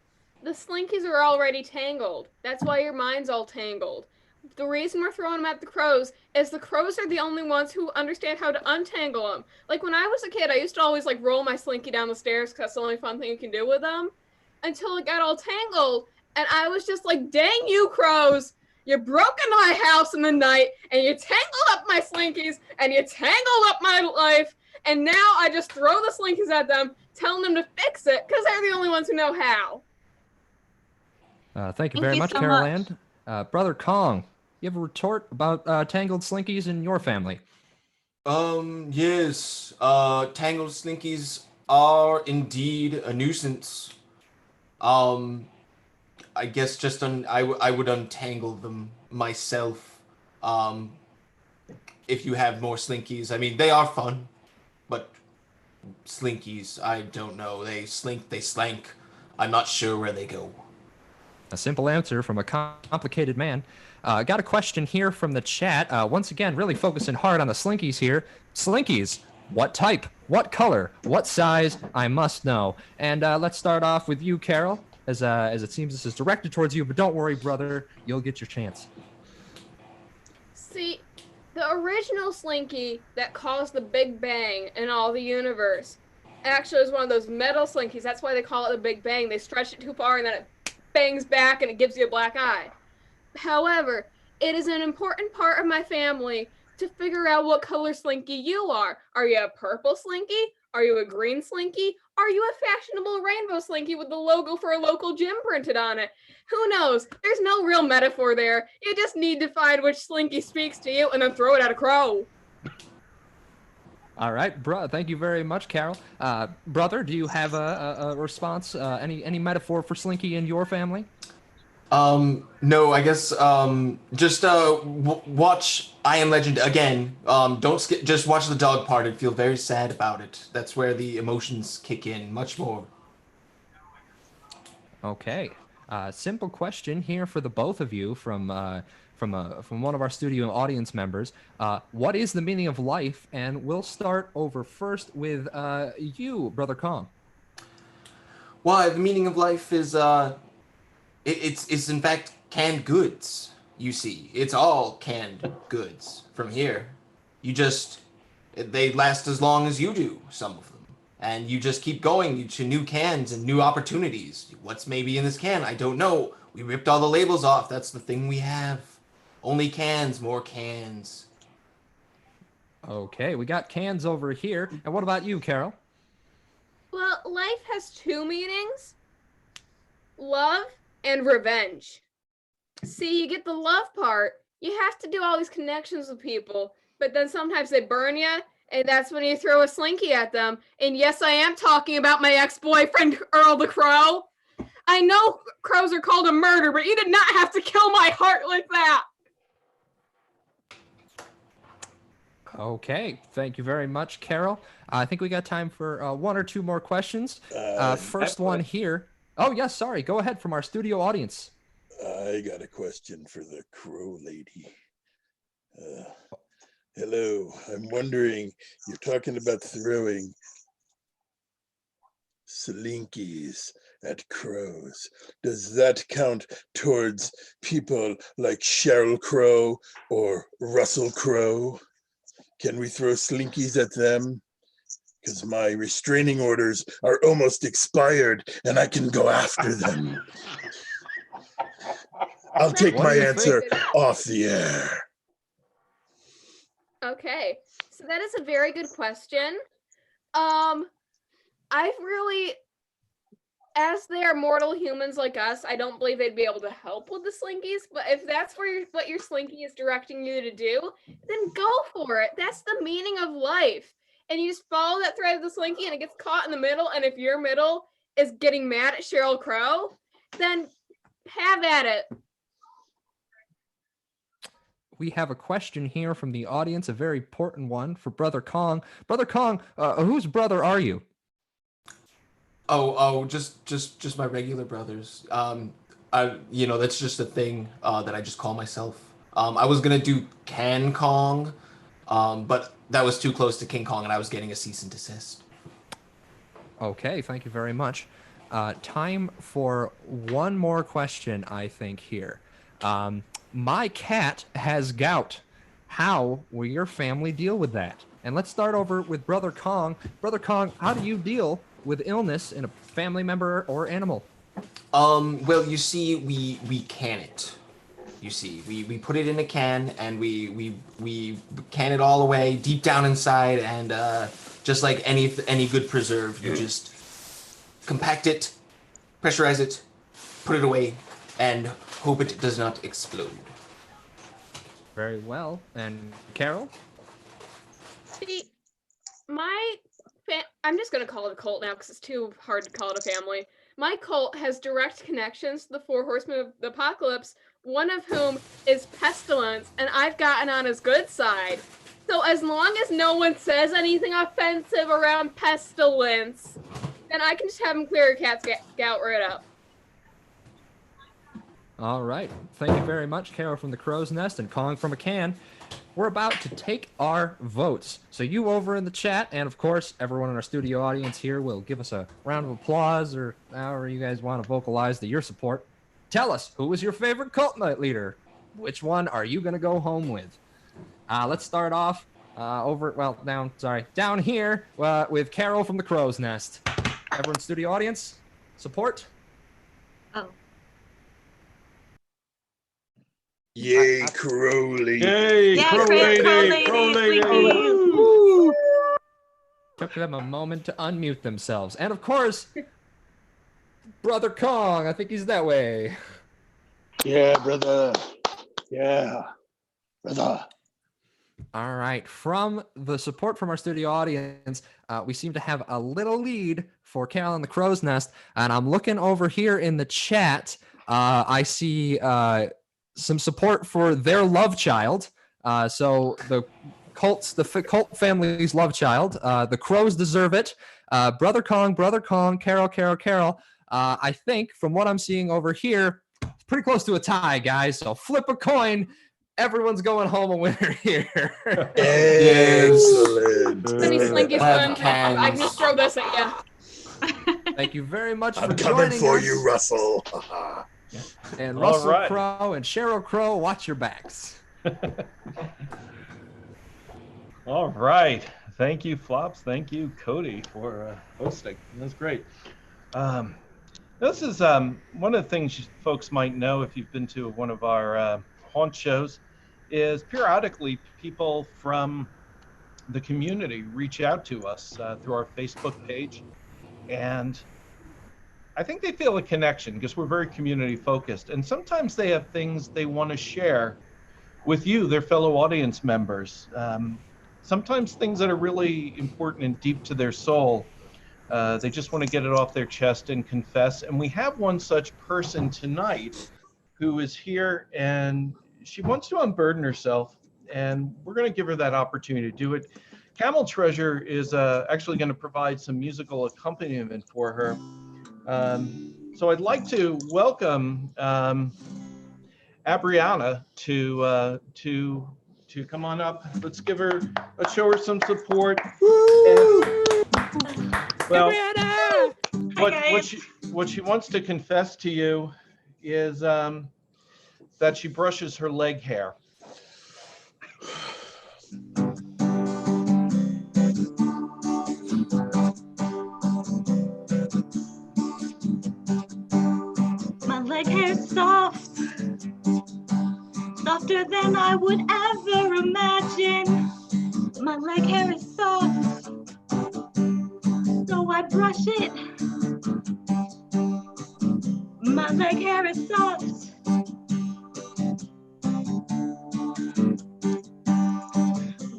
S5: the Slinkies are already tangled. That's why your mind's all tangled. The reason we're throwing them at the crows is the crows are the only ones who understand how to untangle them. Like, when I was a kid, I used to always, like, roll my Slinky down the stairs because that's the only fun thing you can do with them, until it got all tangled. And I was just like, dang you, crows. You broke into my house in the night, and you tangled up my Slinkies, and you tangled up my life, and now I just throw the Slinkies at them, telling them to fix it, because they're the only ones who know how.
S2: Thank you very much, Carol Ann. Brother Kong, you have a retort about tangled Slinkies in your family?
S8: Yes. Tangled slinkies are indeed a nuisance. Um, I guess just I would untangle them myself. Um, if you have more slinkies, I mean they are fun, but slinkies, I don't know. They slink, they slank. I'm not sure where they go.
S2: A simple answer from a complicated man. Got a question here from the chat. Once again, really focusing hard on the slinkies here. Slinkies, what type? What color? What size? I must know. And let's start off with you, Carol, as it seems this is directed towards you, but don't worry, brother. You'll get your chance.
S5: See, the original Slinky that caused the Big Bang in all the universe actually was one of those metal Slinkies. That's why they call it the Big Bang. They stretch it too far and then it bangs back and it gives you a black eye. However, it is an important part of my family to figure out what color Slinky you are. Are you a purple Slinky? Are you a green Slinky? Are you a fashionable rainbow Slinky with the logo for a local gym printed on it? Who knows? There's no real metaphor there. You just need to find which Slinky speaks to you and then throw it at a crow.
S2: All right, thank you very much, Carol. Brother, do you have a response? Any metaphor for Slinky in your family?
S8: No, I guess, just, watch I Am Legend again. Don't skip, just watch the dog part and feel very sad about it. That's where the emotions kick in much more.
S2: Okay. Simple question here for the both of you from one of our studio audience members. What is the meaning of life? And we'll start over first with you, Brother Kong.
S8: Well, the meaning of life is, it's in fact canned goods, you see. It's all canned goods from here. They last as long as you do, some of them. And you just keep going to new cans and new opportunities. What's maybe in this can? I don't know. We ripped all the labels off. That's the thing we have. Only cans, more cans.
S2: Okay, we got cans over here. And what about you, Carol?
S5: Well, life has two meanings: love and revenge. See, you get the love part, you have to do all these connections with people, but then sometimes they burn you, and that's when you throw a Slinky at them. And yes, I am talking about my ex-boyfriend, Earl the Crow. I know crows are called a murder, but you did not have to kill my heart like that.
S2: Okay, thank you very much, Carol. I think we got time for one or two more questions. First one here. Oh, yes, sorry. Go ahead from our studio audience.
S3: I got a question for the crow lady. Hello, I'm wondering, you're talking about throwing slinkies at crows. Does that count towards people like Sheryl Crow or Russell Crowe? Can we throw slinkies at them? Because my restraining orders are almost expired and I can go after them. I'll take my answer off the air.
S5: Okay, so that is a very good question. I've really, as they are mortal humans like us, I don't believe they'd be able to help with the Slinkies, but if that's what your Slinky is directing you to do, then go for it. That's the meaning of life. And you just follow that thread of the Slinky and it gets caught in the middle, and if your middle is getting mad at Sheryl Crow, then have at it.
S2: We have a question here from the audience, a very important one for Brother Kong. Brother Kong, whose brother are you?
S8: Just my regular brothers. That's just a thing that I just call myself. I was gonna do Can Kong, but that was too close to King Kong, and I was getting a cease and desist.
S2: Okay, thank you very much. Time for one more question, I think, here. My cat has gout. How will your family deal with that? And let's start over with Brother Kong. Brother Kong, how do you deal with illness in a family member or animal?
S8: Well, you see, we can it. You see, we put it in a can and we can it all away deep down inside, and just like any good preserve, you just compact it, pressurize it, put it away, and hope it does not explode.
S2: Very well. And Carol?
S5: See, I'm just going to call it a cult now because it's too hard to call it a family. My cult has direct connections to the Four Horsemen of the Apocalypse, one of whom is Pestilence, and I've gotten on his good side. So as long as no one says anything offensive around Pestilence, then I can just have him clear a cat's gout right up.
S2: All right. Thank you very much, Carol from the Crow's Nest and Kong from a Can. We're about to take our votes. So you over in the chat, and of course, everyone in our studio audience here will give us a round of applause or however you guys want to vocalize your support. Tell us, who was your favorite cult night leader? Which one are you going to go home with? Let's start off down here with Carol from the Crow's Nest. Everyone studio audience, support?
S7: Oh.
S3: Yay, Crow Lady.
S1: Yay,
S7: Yeah,
S1: Crow Lady. Crow Lady.
S7: Woo!
S2: Took them a moment to unmute themselves. And of course, Brother Kong, I think he's that way.
S4: Yeah, brother. Yeah, brother.
S2: All right. From the support from our studio audience, we seem to have a little lead for Carol and the Crow's Nest. And I'm looking over here in the chat. I see some support for their love child. So the cult family's love child. The Crows deserve it. Brother Kong, Carol. I think from what I'm seeing over here, it's pretty close to a tie, guys. So flip a coin. Everyone's going home a winner here.
S3: Excellent.
S5: Let me slinky
S8: Love
S5: swim. I can just throw this at you.
S2: Thank you very much
S3: I'm
S2: for
S3: coming
S2: joining
S3: for
S2: us.
S3: you, Russell.
S2: And
S1: All
S2: Russell
S1: right.
S2: Crowe and Cheryl Crow, watch your backs.
S1: All right. Thank you, Flops. Thank you, Cody, for hosting. That's great. This is one of the things folks might know if you've been to one of our haunt shows is periodically people from the community reach out to us through our Facebook page. And I think they feel a connection because we're very community focused. And sometimes they have things they want to share with you, their fellow audience members. Sometimes things that are really important and deep to their soul. They just want to get it off their chest and confess. And we have one such person tonight who is here and she wants to unburden herself. And we're going to give her that opportunity to do it. Camel Treasure is actually going to provide some musical accompaniment for her. So I'd like to welcome Abriana to come on up. Let's show her some support. Well, what she wants to confess to you is that she brushes her leg hair.
S7: My leg hair's soft, softer than I would ever imagine. My leg hair is soft, so I brush it. My leg hair is soft.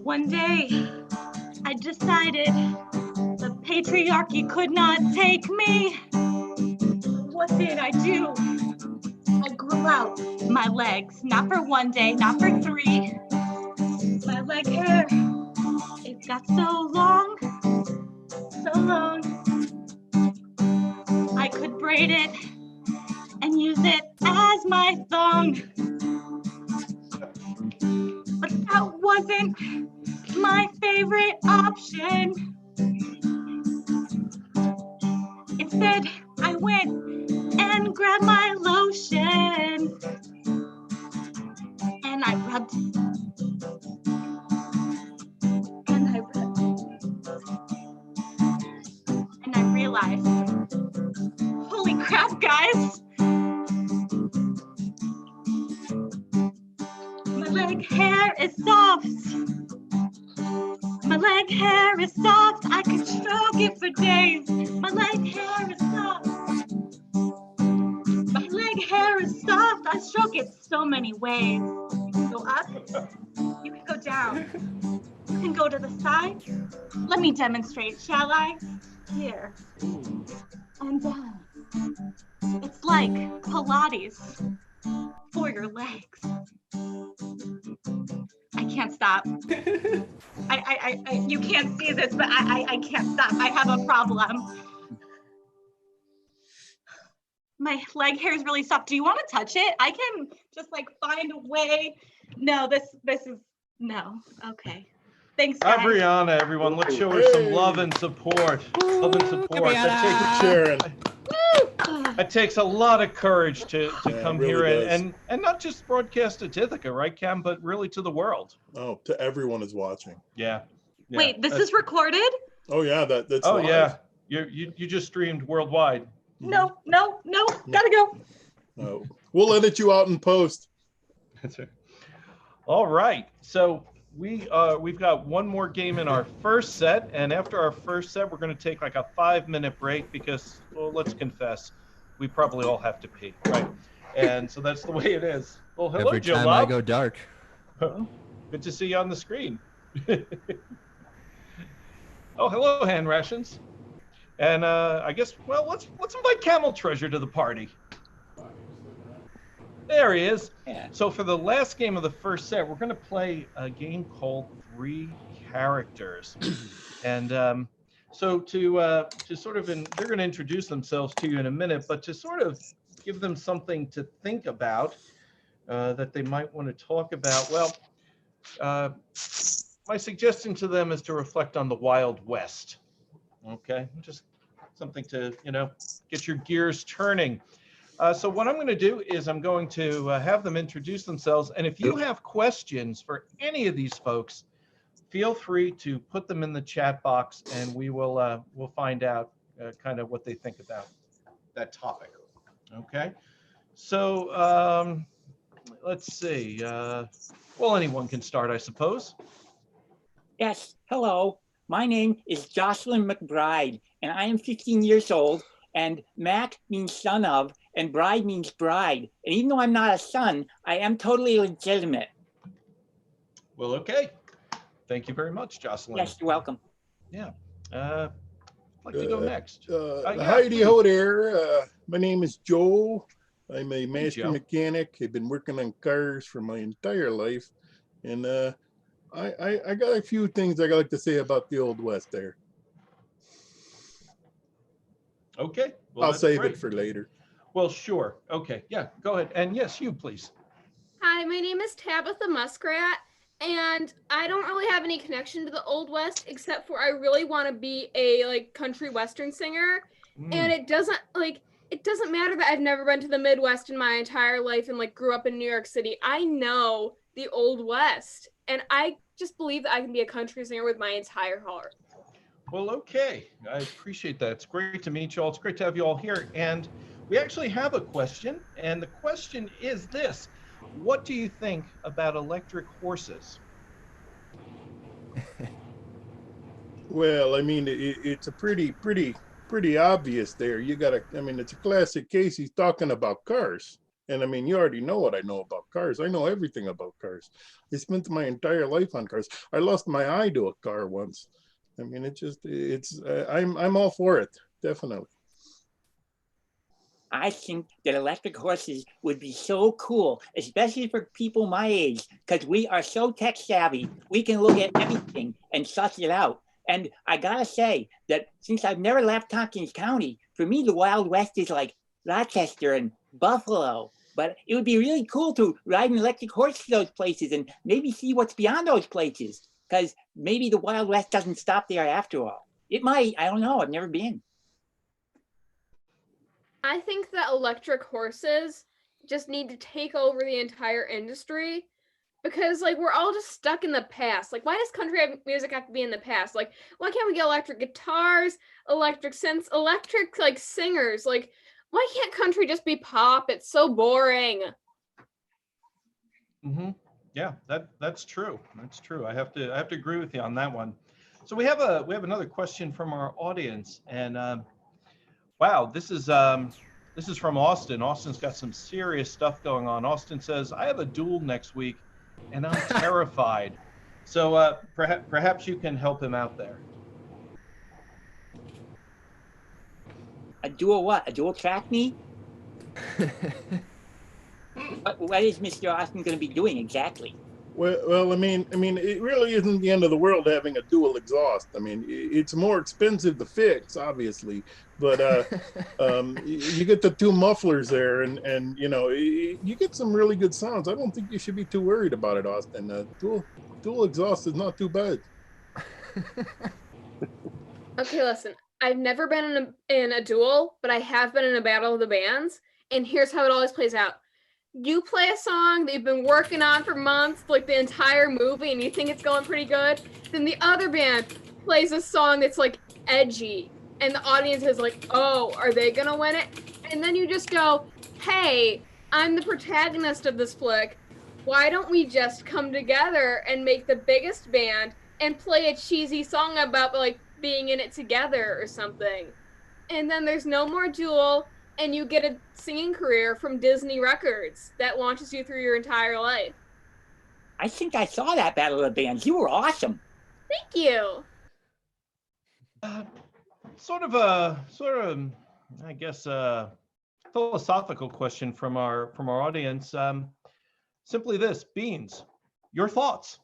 S7: One day, I decided the patriarchy could not take me. What did I do? I grew out my legs, not for one day, not for three. My leg hair, it got so long, I could braid it and use it as my thong. But that wasn't my favorite option. Instead, I went and grabbed my lotion and I rubbed and I rubbed and I realized, holy crap, guys, my leg hair is soft. My leg hair is soft, I could stroke it for days. My leg hair is soft. My leg hair is soft, I stroke it so many ways. You can go up, you can go down. You can go to the side. Let me demonstrate, shall I? Here. And down. It's like Pilates for your legs. I can't stop. You can't see this, but I can't stop. I have a problem. My leg hair is really soft. Do you want to touch it? I can just like find a way. No, this is, no. Okay. Thanks, guys.
S1: Brianna, everyone, let's show her some love and support. Love and support. That takes a lot of courage to come here and not just broadcast to Ithaca, right, Cam, but really to the world.
S3: Oh, to everyone is watching.
S1: Yeah.
S7: Wait, this is recorded?
S3: Oh yeah, that's
S1: oh
S3: live.
S1: Yeah. You just streamed worldwide.
S7: No, gotta go.
S3: Oh, we'll edit you out in post.
S1: That's right. All right, so we've got one more game in our first set, and after our first set, we're going to take like a 5-minute break because, well, let's confess, we probably all have to pee, right? And so that's the way it is. Well, hello,
S2: Every
S1: Joe
S2: time
S1: Lobb.
S2: I go dark.
S1: Good to see you on the screen. Oh, hello, Hand Rations. And I guess, well, let's invite Camel Treasure to the party. There he is.
S6: Yeah.
S1: So for the last game of the first set, we're going to play a game called 3 Characters. And so to sort of, they're going to introduce themselves to you in a minute, but to sort of give them something to think about that they might want to talk about, well, my suggestion to them is to reflect on the Wild West. Okay, just something to, get your gears turning. So what I'm going to do is I'm going to have them introduce themselves. And if you have questions for any of these folks, feel free to put them in the chat box and we will we'll find out kind of what they think about that topic. Okay, so let's see. Well, anyone can start, I suppose.
S9: Yes, hello. My name is Jocelyn McBride, and I am 15 years old, and Mac means son of, and bride means bride. And even though I'm not a son, I am totally legitimate.
S1: Well, okay. Thank you very much, Jocelyn.
S9: Yes, you're welcome.
S1: Yeah. I'd like to go next. Yeah,
S3: Heidi ho there. My name is Joe. I'm a master
S1: Joe.
S3: mechanic. I've been working on cars for my entire life. And I got a few things I like to say about the Old West there.
S1: Okay. Well,
S3: I'll
S1: that's
S3: save
S1: great.
S3: it for later.
S1: Well, sure. Okay. Yeah, go ahead. And yes, you please.
S5: Hi, my name is Tabitha Muskrat, and I don't really have any connection to the Old West except for I really want to be a country western singer. And it doesn't matter that I've never been to the Midwest in my entire life and grew up in New York City. I know the Old West, and I just believe that I can be a country singer with my entire heart.
S1: Well, okay. I appreciate that. It's great to meet you all. It's great to have you all here. And we actually have a question, and the question is this. What do you think about electric horses?
S3: Well, I mean, it's a pretty obvious there. You gotta, I mean, it's a classic case. He's talking about cars. And I mean, you already know what I know about cars. I know everything about cars. I spent my entire life on cars. I lost my eye to a car once. I mean, I'm all for it, definitely.
S9: I think that electric horses would be so cool, especially for people my age, because we are so tech savvy. We can look at everything and suss it out. And I gotta say that since I've never left Tompkins County, for me, the Wild West is like Rochester and Buffalo. But it would be really cool to ride an electric horse to those places and maybe see what's beyond those places. Because maybe the Wild West doesn't stop there after all. It might, I don't know, I've never been.
S5: I think that electric horses just need to take over the entire industry because we're all just stuck in the past. Why does country music have to be in the past? Why can't we get electric guitars, electric synths, electric singers? Why can't country just be pop? It's so boring.
S1: Mm-hmm. Yeah, that's true. That's true. I have to agree with you on that one. So we have another question from our audience, and wow, this is from Austin. Austin's got some serious stuff going on. Austin says, "I have a duel next week, and I'm terrified. So perhaps you can help him out there.
S9: A dual what? A dual track me? What is Mr. Austin going to be doing exactly?
S3: Well, I mean, it really isn't the end of the world having a dual exhaust. I mean, it's more expensive to fix, obviously, but you get the two mufflers there, and you know, you get some really good sounds. I don't think you should be too worried about it, Austin. Dual exhaust is not too bad.
S5: Okay, listen. I've never been in a duel, but I have been in a battle of the bands, and here's how it always plays out. You play a song that you've been working on for months, like the entire movie, and you think it's going pretty good. Then the other band plays a song that's like edgy, and the audience is like, oh, are they gonna win it? And then you just go, hey, I'm the protagonist of this flick. Why don't we just come together and make the biggest band and play a cheesy song about like being in it together or something? And then there's no more duel, and you get a singing career from Disney Records that launches you through your entire life.
S9: I think I saw that Battle of the Bands. You were awesome.
S5: Thank you.
S1: Sort of, I guess, philosophical question from our audience. Simply this: Beans, your thoughts?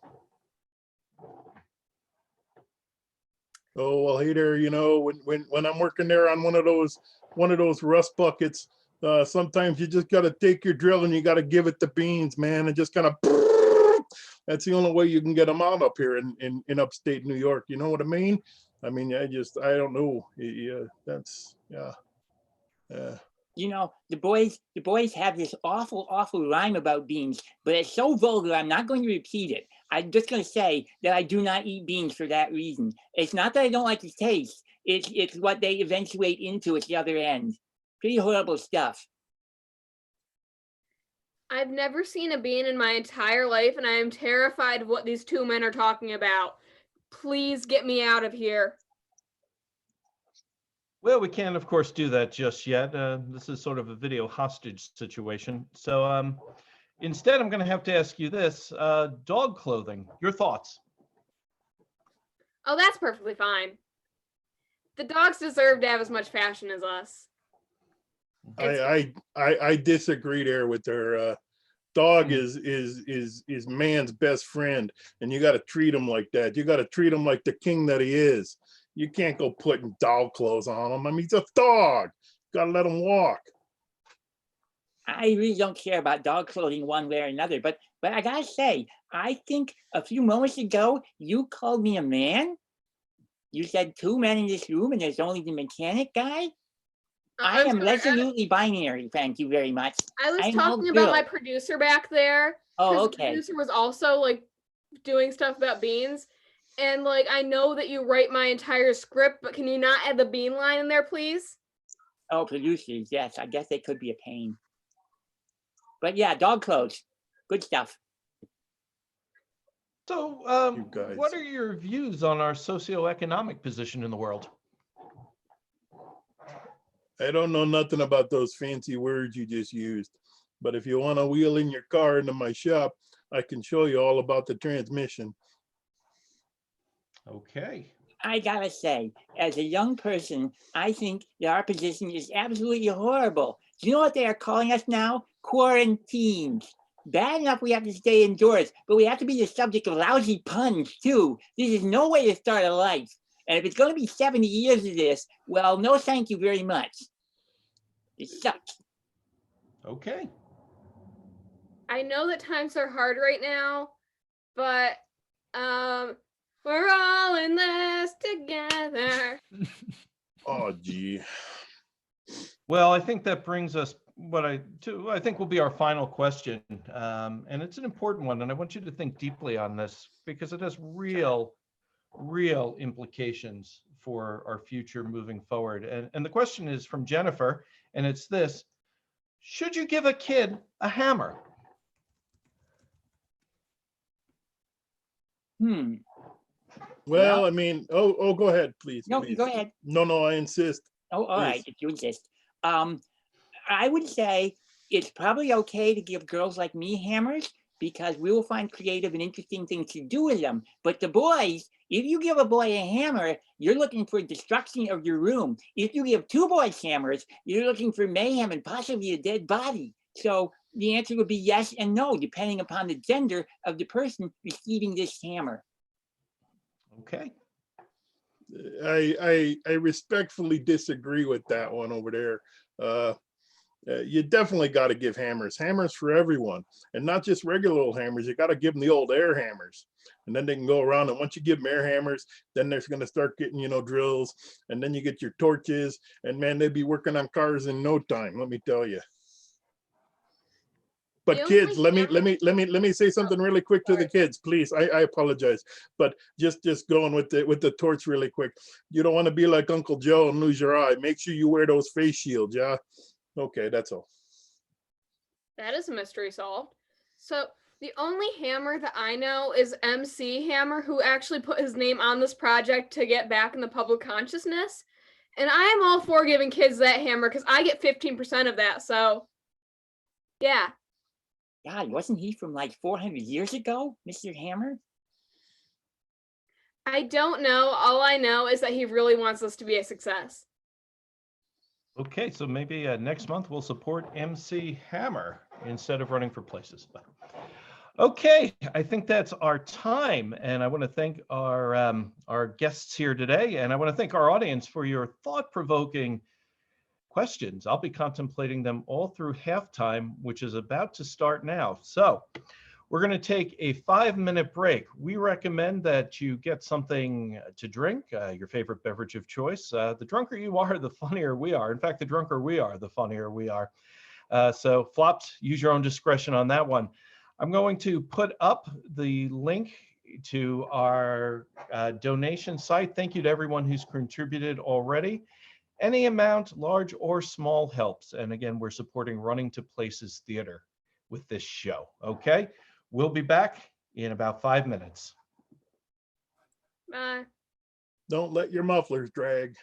S3: Oh well, hey there. You know, when I'm working there on one of those rust buckets, sometimes you just got to take your drill and you got to give it the beans, man, and just kind of. That's the only way you can get them out up here in upstate New York. You know what I mean? I mean, I don't know. Yeah, that's yeah.
S9: You know, the boys have this awful rhyme about beans, but it's so vulgar, I'm not going to repeat it. I'm just going to say that I do not eat beans for that reason. It's not that I don't like the taste. It's what they eventuate into at the other end. Pretty horrible stuff.
S5: I've never seen a bean in my entire life, and I am terrified of what these two men are talking about. Please get me out of here.
S1: Well, we can't, of course, do that just yet. This is sort of a video hostage situation. So instead, I'm going to have to ask you this. Dog clothing, your thoughts?
S5: Oh, that's perfectly fine. The dogs deserve to have as much fashion as us.
S3: I disagree there with their dog is man's best friend, and you got to treat him like that. You got to treat him like the king that he is. You can't go putting dog clothes on him. I mean, he's a dog. Got to let him walk.
S9: I really don't care about dog clothing one way or another, but I gotta say, I think a few moments ago you called me a man. You said two men in this room, and there's only the mechanic guy. I am resolutely binary. Thank you very much.
S5: I was talking about my producer back there.
S9: Oh, okay.
S5: The producer was also like doing stuff about beans. And like, I know that you write my entire script, but can you not add the bean line in there, please?
S9: Oh, producers, yes. I guess they could be a pain. But yeah, dog clothes. Good stuff.
S1: So what are your views on our socioeconomic position in the world?
S3: I don't know nothing about those fancy words you just used, but if you want to wheel in your car into my shop, I can show you all about the transmission.
S1: Okay.
S9: I gotta say, as a young person, I think that our position is absolutely horrible. Do you know what they are calling us now? Quarantines. Bad enough we have to stay indoors, but we have to be the subject of lousy puns too. This is no way to start a life. And if it's going to be 70 years of this, well, no thank you very much. It sucks.
S1: Okay.
S5: I know that times are hard right now, but we're all in this together.
S3: Oh, gee.
S1: Well, I think that brings us I think will be our final question. And it's an important one. And I want you to think deeply on this because it has real implications for our future moving forward. And the question is from Jennifer, and it's this: should you give a kid a hammer?
S3: Well, I mean, go ahead, please.
S9: No,
S3: please.
S9: go ahead.
S3: No, I insist.
S9: Oh, all right, if you insist. I would say it's probably okay to give girls like me hammers, because we will find creative and interesting things to do with them. But the boys, if you give a boy a hammer, you're looking for destruction of your room. If you give two boys hammers, you're looking for mayhem and possibly a dead body. So the answer would be yes and no, depending upon the gender of the person receiving this hammer.
S1: Okay.
S3: I respectfully disagree with that one over there. You definitely got to give hammers for everyone, and not just regular old hammers. You got to give them the old air hammers, and then they can go around. And once you give them air hammers, then they're going to start getting, you know, drills, and then you get your torches, and man, they'd be working on cars in no time. Let me tell you. But kids, let me say something really quick to the kids, please. I apologize, but just going with the torch really quick. You don't want to be like Uncle Joe and lose your eye. Make sure you wear those face shields, yeah. Okay, that's all.
S5: That is a mystery solved. So the only hammer that I know is MC Hammer, who actually put his name on this project to get back in the public consciousness. And I am all for giving kids that hammer because I get 15% of that. So yeah.
S9: God, wasn't he from like 400 years ago, Mr. Hammer?
S5: I don't know. All I know is that he really wants this to be a success.
S1: Okay, so maybe next month we'll support MC Hammer instead of running for places. But okay, I think that's our time, and I want to thank our guests here today, and I want to thank our audience for your thought-provoking questions. I'll be contemplating them all through halftime, which is about to start now. So we're going to take a 5-minute break. We recommend that you get something to drink, your favorite beverage of choice. The drunker you are, the funnier we are. In fact, the drunker we are, the funnier we are. So flops, use your own discretion on that one. I'm going to put up the link to our donation site. Thank you to everyone who's contributed already. Any amount, large or small, helps. And again, we're supporting Running to Places Theater with this show. Okay, we'll be back in about 5 minutes.
S5: Bye.
S3: Don't let your mufflers drag.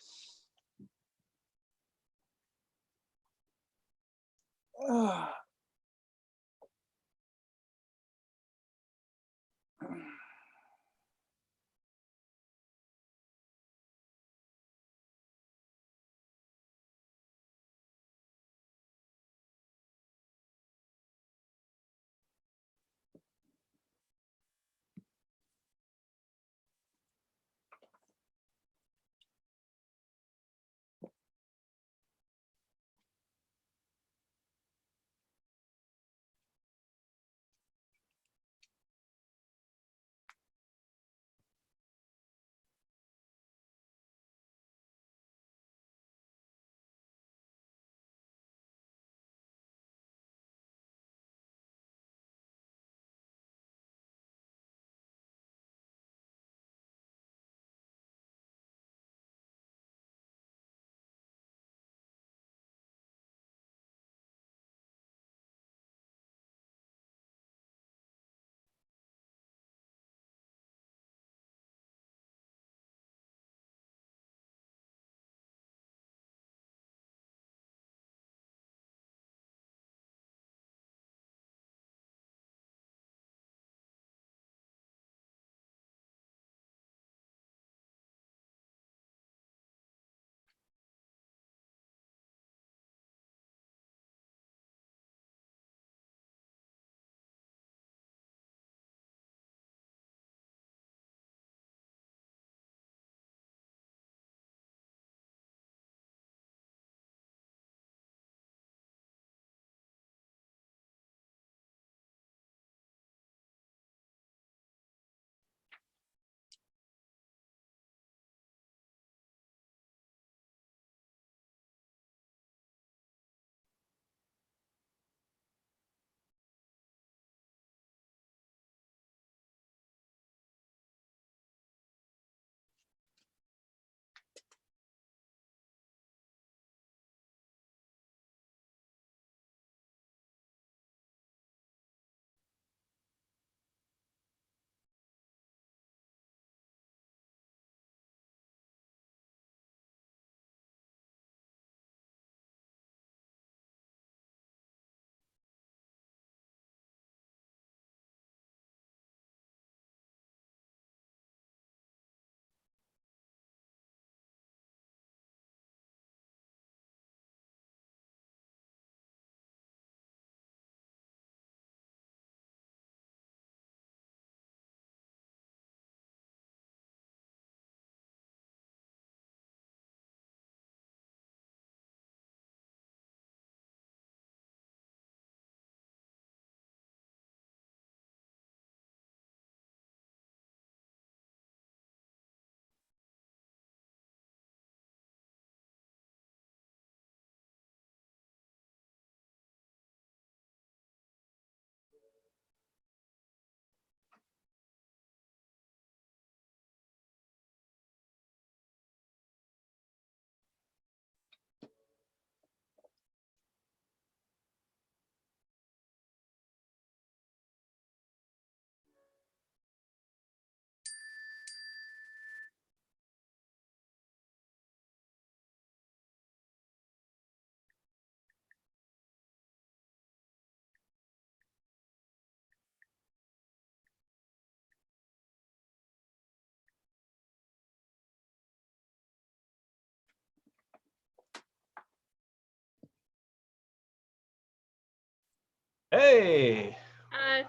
S1: Hey.
S5: Hi.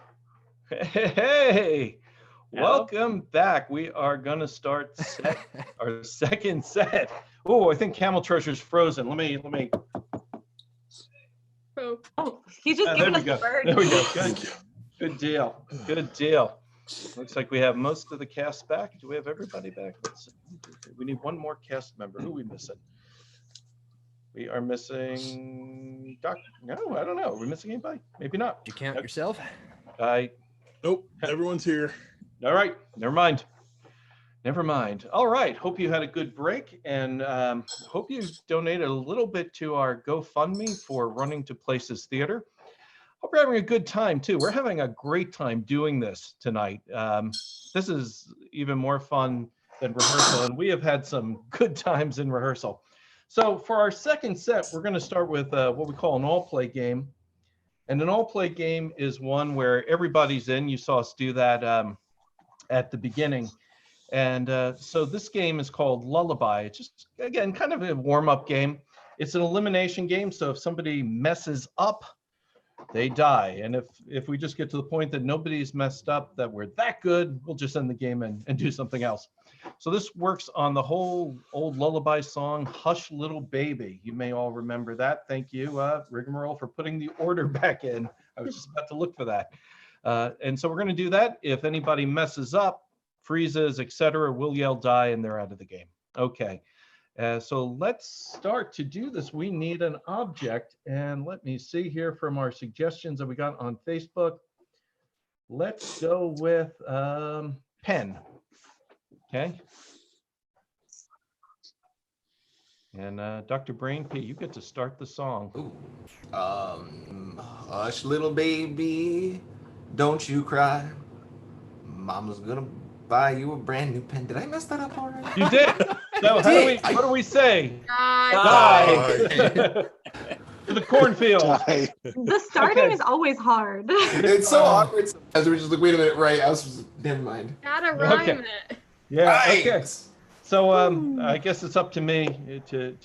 S1: Hey.
S6: Hello.
S1: Welcome back. We are going to start our second set. Oh, I think Camel Treasure's frozen. Let me.
S7: Oh, he's just
S1: There
S7: giving
S1: we
S7: us
S1: go.
S7: the bird.
S1: There we go.
S3: Thank you.
S1: Good deal. Good deal. Looks like we have most of the cast back. Do we have everybody back? Let's see. We need one more cast member. Who are we missing? We are missing Doc. No, I don't know. Are we missing anybody? Maybe not.
S2: You count yourself?
S3: Nope, everyone's here.
S1: All right. Never mind. Never mind. All right. Hope you had a good break, and hope you donated a little bit to our GoFundMe for Running to Places Theater. Hope you're having a good time too. We're having a great time doing this tonight. This is even more fun than rehearsal, and we have had some good times in rehearsal. So for our second set, we're going to start with what we call an all-play game. And an all-play game is one where everybody's in. You saw us do that at the beginning. And so this game is called Lullaby. It's just, again, kind of a warm-up game. It's an elimination game, so if somebody messes up, they die. And if we just get to the point that nobody's messed up, that we're that good, we'll just end the game and do something else. So this works on the whole old Lullaby song, Hush Little Baby. You may all remember that. Thank you, Rigamarole, for putting the order back in. I was just about to look for that. And so we're going to do that. If anybody messes up, freezes, etc., we'll yell die and they're out of the game. Okay. So let's start. To do this, we need an object. And let me see here from our suggestions that we got on Facebook. Let's go with pen. Okay. And Dr. Brainpee, you get to start the song.
S8: Ooh. Hush, little baby, don't you cry. Mama's gonna buy you a brand new pen. Did I mess that up already?
S1: You did. So what do we say?
S5: Die.
S1: To the cornfield.
S4: Die.
S7: The starting
S1: Okay.
S7: is always hard.
S8: It's so awkward sometimes. We're just like, wait a minute, right? Never mind.
S5: Gotta rhyme
S1: Okay.
S5: it.
S1: Yeah.
S8: Right.
S1: Okay. So I guess it's up to me to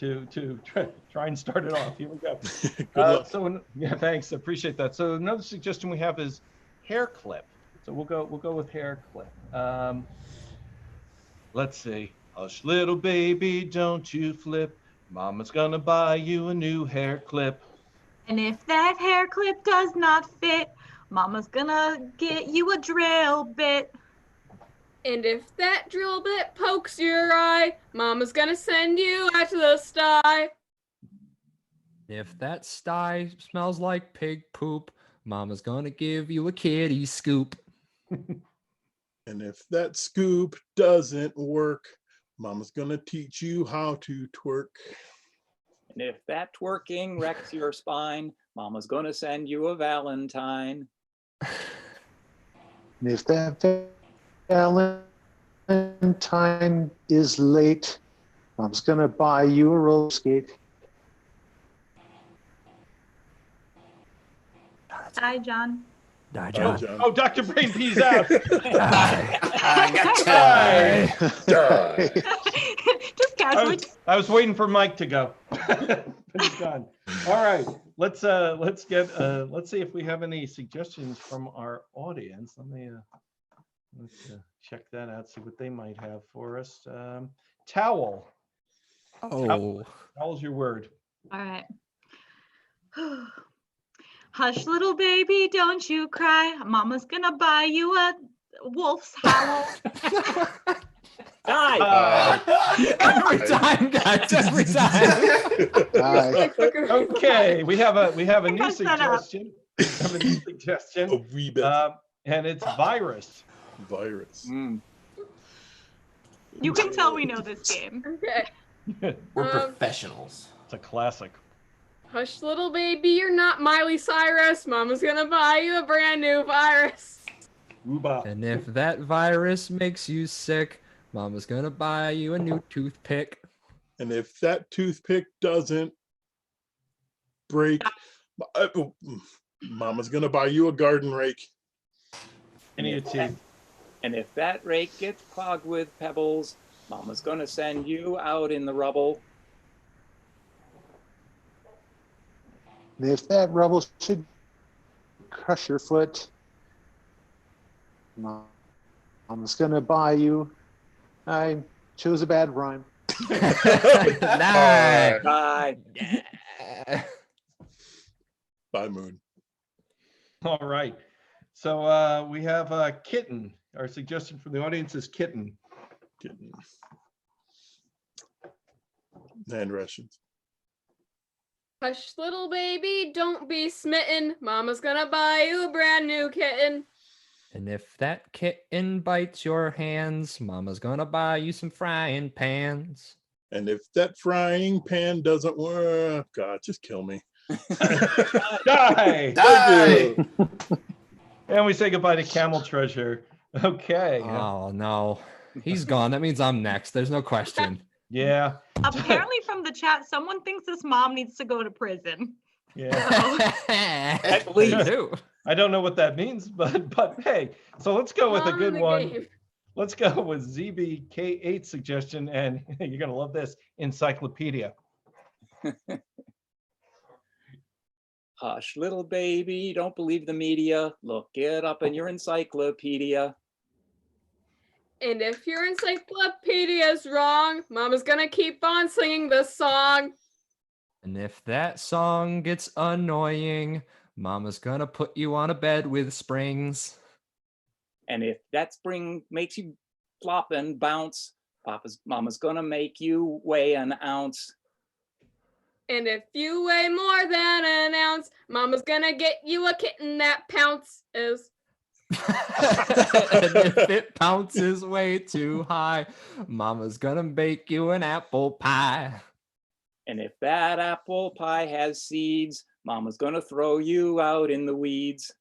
S1: try and start it off. Here we go.
S3: Good luck.
S1: So yeah, thanks. I appreciate that. So another suggestion we have is hair clip. So we'll go with hair clip. Let's see. Hush, little baby, don't you flip. Mama's gonna buy you a new hair clip.
S7: And if that hair clip does not fit, Mama's gonna get you a drill bit.
S5: And if that drill bit pokes your eye, Mama's gonna send you out to the sty.
S2: If that sty smells like pig poop, Mama's gonna give you a kitty scoop.
S3: And if that scoop doesn't work, Mama's gonna teach you how to twerk.
S6: And if that twerking wrecks your spine, Mama's gonna send you a Valentine.
S4: And if that Valentine is late, Mom's gonna buy you a roller skate.
S7: Hi, John.
S2: Die,
S3: Oh,
S2: John.
S3: John.
S1: Oh, Dr. Brainpee's out.
S2: Die.
S3: Die. Die.
S7: Just casually.
S1: I was waiting for Mike to go. But he's gone. All right, let's see if we have any suggestions from our audience. Let's check that out. See what they might have for us. Towel.
S2: Oh.
S1: Towel's your word.
S7: All right. Hush, little baby, don't you cry. Mama's gonna buy you a wolf's howl.
S6: Die.
S2: Every time, guys. Every time.
S4: Die.
S1: Okay, we have a new
S7: I set up.
S1: suggestion. We have a new
S3: A
S1: suggestion,
S3: wee bit
S1: and it's virus.
S3: virus.
S7: You can tell we know this game.
S5: Okay.
S8: We're professionals.
S1: It's a classic.
S5: Hush, little baby, you're not Miley Cyrus. Mama's gonna buy you a brand new virus.
S1: Ooba.
S2: And if that virus makes you sick, Mama's gonna buy you a new toothpick.
S3: And if that toothpick doesn't break, Mama's gonna buy you a garden rake.
S1: Any of your teeth.
S6: And if that rake gets clogged with pebbles, Mama's gonna send you out in the rubble.
S4: And if that rubble should crush your foot. Mom's gonna buy you. I chose a bad rhyme.
S2: Nice.
S6: Bye.
S2: Yeah.
S3: Bye, Moon.
S1: All right. So we have Kitten. Our suggestion from the audience is Kitten.
S3: Kitten. And Rations.
S5: Hush, little baby, don't be smitten. Mama's gonna buy you a brand new kitten.
S2: And if that kitten bites your hands, Mama's gonna buy you some frying pans.
S3: And if that frying pan doesn't work, God, just kill me.
S1: Die!
S3: Die!
S1: And we say goodbye to Camel Treasure. Okay.
S2: Oh no, he's gone. That means I'm next. There's no question.
S1: Yeah.
S7: Apparently, from the chat, someone thinks this mom needs to go to prison.
S1: Yeah.
S2: At least.
S1: I don't know what that means, but hey, so let's go with a
S5: Mom in
S1: good
S5: the
S1: one.
S5: game.
S1: Let's go with ZBK8 suggestion, and you're gonna love this, encyclopedia.
S6: Hush, little baby, don't believe the media. Look it up in your encyclopedia.
S5: And if your encyclopedia's wrong, Mama's gonna keep on singing this song.
S2: And if that song gets annoying, Mama's gonna put you on a bed with springs.
S6: And if that spring makes you flop and bounce, Mama's gonna make you weigh an ounce.
S5: And if you weigh more than an ounce, Mama's gonna get you a kitten that pounces.
S2: And if it pounces way too high, Mama's gonna bake you an apple pie.
S6: And if that apple pie has seeds, Mama's gonna throw you out in the weeds.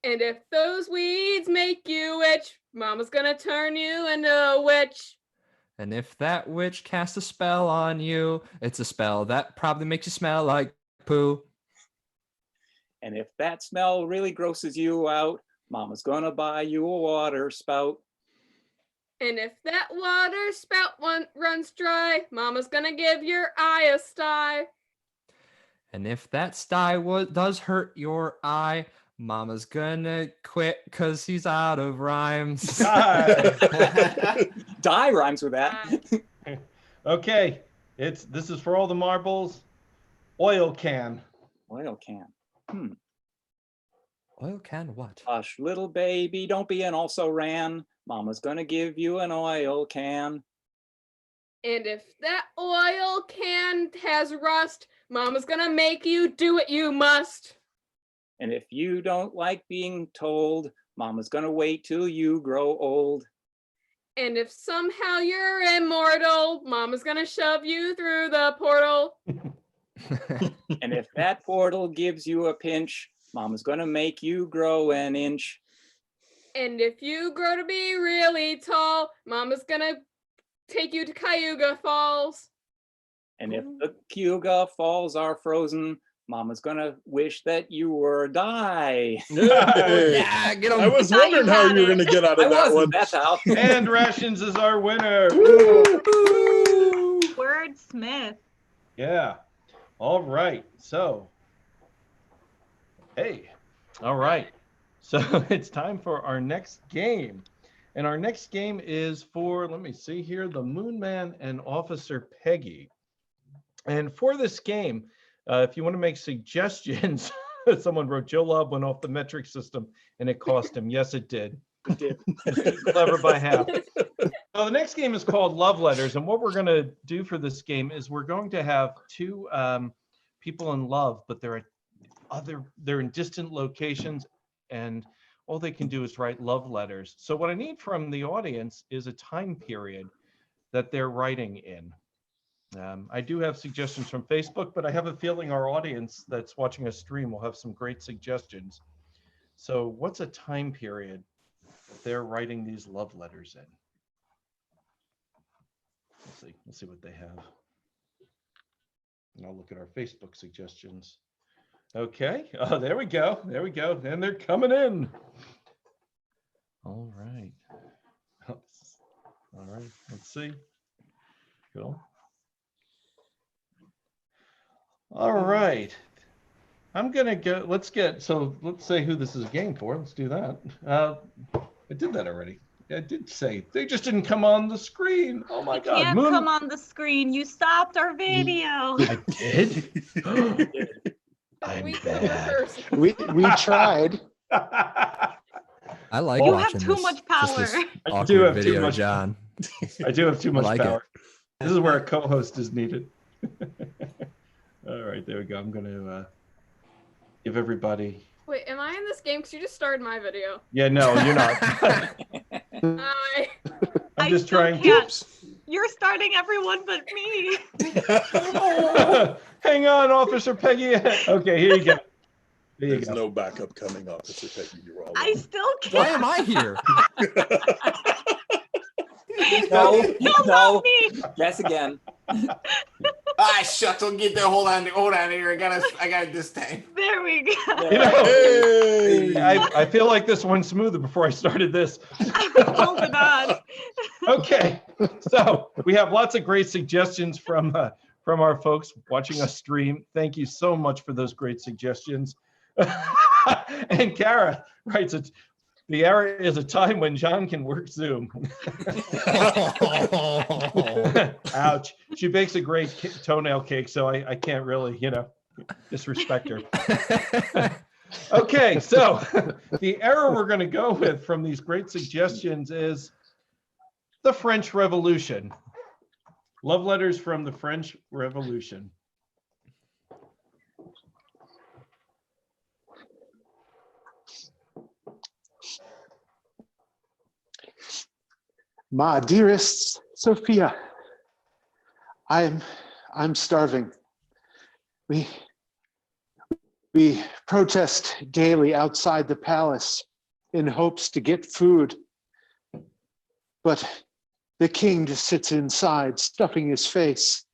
S5: And if those weeds make you itch, Mama's gonna turn you into a witch.
S2: And if that witch casts a spell on you, it's a spell that probably makes you smell like poo.
S6: And if that smell really grosses you out, Mama's gonna buy you a water spout.
S5: And if that water spout runs dry, Mama's gonna give your eye a sty.
S2: And if that sty does hurt your eye, Mama's gonna quit because he's out of rhymes.
S6: Die rhymes with that.
S1: Okay, this is for all the marbles. Oil can.
S6: Oil can.
S2: Oil can what?
S6: Hush, little baby, don't be an also-ran. Mama's gonna give you an oil can.
S5: And if that oil can has rust, Mama's gonna make you do what you must.
S6: And if you don't like being told, Mama's gonna wait till you grow old.
S5: And if somehow you're immortal, Mama's gonna shove you through the portal.
S6: And if that portal gives you a pinch, Mama's gonna make you grow an inch.
S5: And if you grow to be really tall, Mama's gonna take you to Cayuga Falls.
S6: And if the Cayuga Falls are frozen, Mama's gonna wish that you were die.
S2: Yeah, get him.
S3: I was wondering how you were going to get out of that one.
S6: That's how.
S1: And Rations is our winner.
S7: Wordsmith.
S1: Yeah. All right. So, hey. All right. So it's time for our next game. And our next game is for, let me see here, the Moon Man and Officer Peggy. And for this game, if you want to make suggestions, someone wrote Joe Lobb went off the metric system and it cost him. Yes, it did.
S6: It did.
S1: Clever by half. So the next game is called Love Letters. And what we're going to do for this game is we're going to have two people in love, but they're in distant locations and all they can do is write love letters. So what I need from the audience is a time period that they're writing in. I do have suggestions from Facebook, but I have a feeling our audience that's watching us stream will have some great suggestions. So what's a time period they're writing these love letters in? Let's see what they have. And I'll look at our Facebook suggestions. Okay, oh, there we go. There we go. And they're coming in. All right. All right, let's see. Cool. All right. I'm gonna go. Let's say who this is a game for. Let's do that. I did that already. I did say they just didn't come on the screen. Oh my God!
S7: Can't come on the screen. You stopped our video.
S1: I did. I'm bad.
S4: We tried.
S2: I like
S7: You
S2: watching
S7: have too
S2: this.
S7: much
S2: Just
S7: power.
S2: this
S1: I do
S2: awkward
S1: have too
S2: video,
S1: much-
S2: John.
S1: I do have too much
S2: like it.
S1: power. This is where a co-host is needed. All right, there we go. I'm gonna give everybody.
S5: Wait, am I in this game? Because you just started my video.
S1: Yeah, no, you're not.
S5: Hi.
S1: I'm just
S7: still
S1: trying.
S7: can't. You're starting everyone but me.
S1: Hang on, Officer Peggy. Okay, here you go. There you
S3: There's
S1: go.
S3: no backup coming, Officer Peggy. You're all
S7: I
S3: alone.
S7: still
S2: Why
S7: can't.
S2: am I here?
S6: No. Guess again.
S8: Ah, shucks. I'll get there. Hold on here. I got it this time.
S7: There we go.
S1: You know,
S3: Hey!
S1: I feel like this went smoother before I started this.
S7: I was holding on.
S1: Okay, so we have lots of great suggestions from our folks watching us stream. Thank you so much for those great suggestions. And Kara writes, the era is a time when John can work Zoom. Ouch. She bakes a great toenail cake, so I can't really, disrespect her. Okay, so the era we're going to go with from these great suggestions is the French Revolution. Love letters from the French Revolution.
S4: My dearest Sophia, I'm starving. We protest daily outside the palace in hopes to get food. But the king just sits inside, stuffing his face,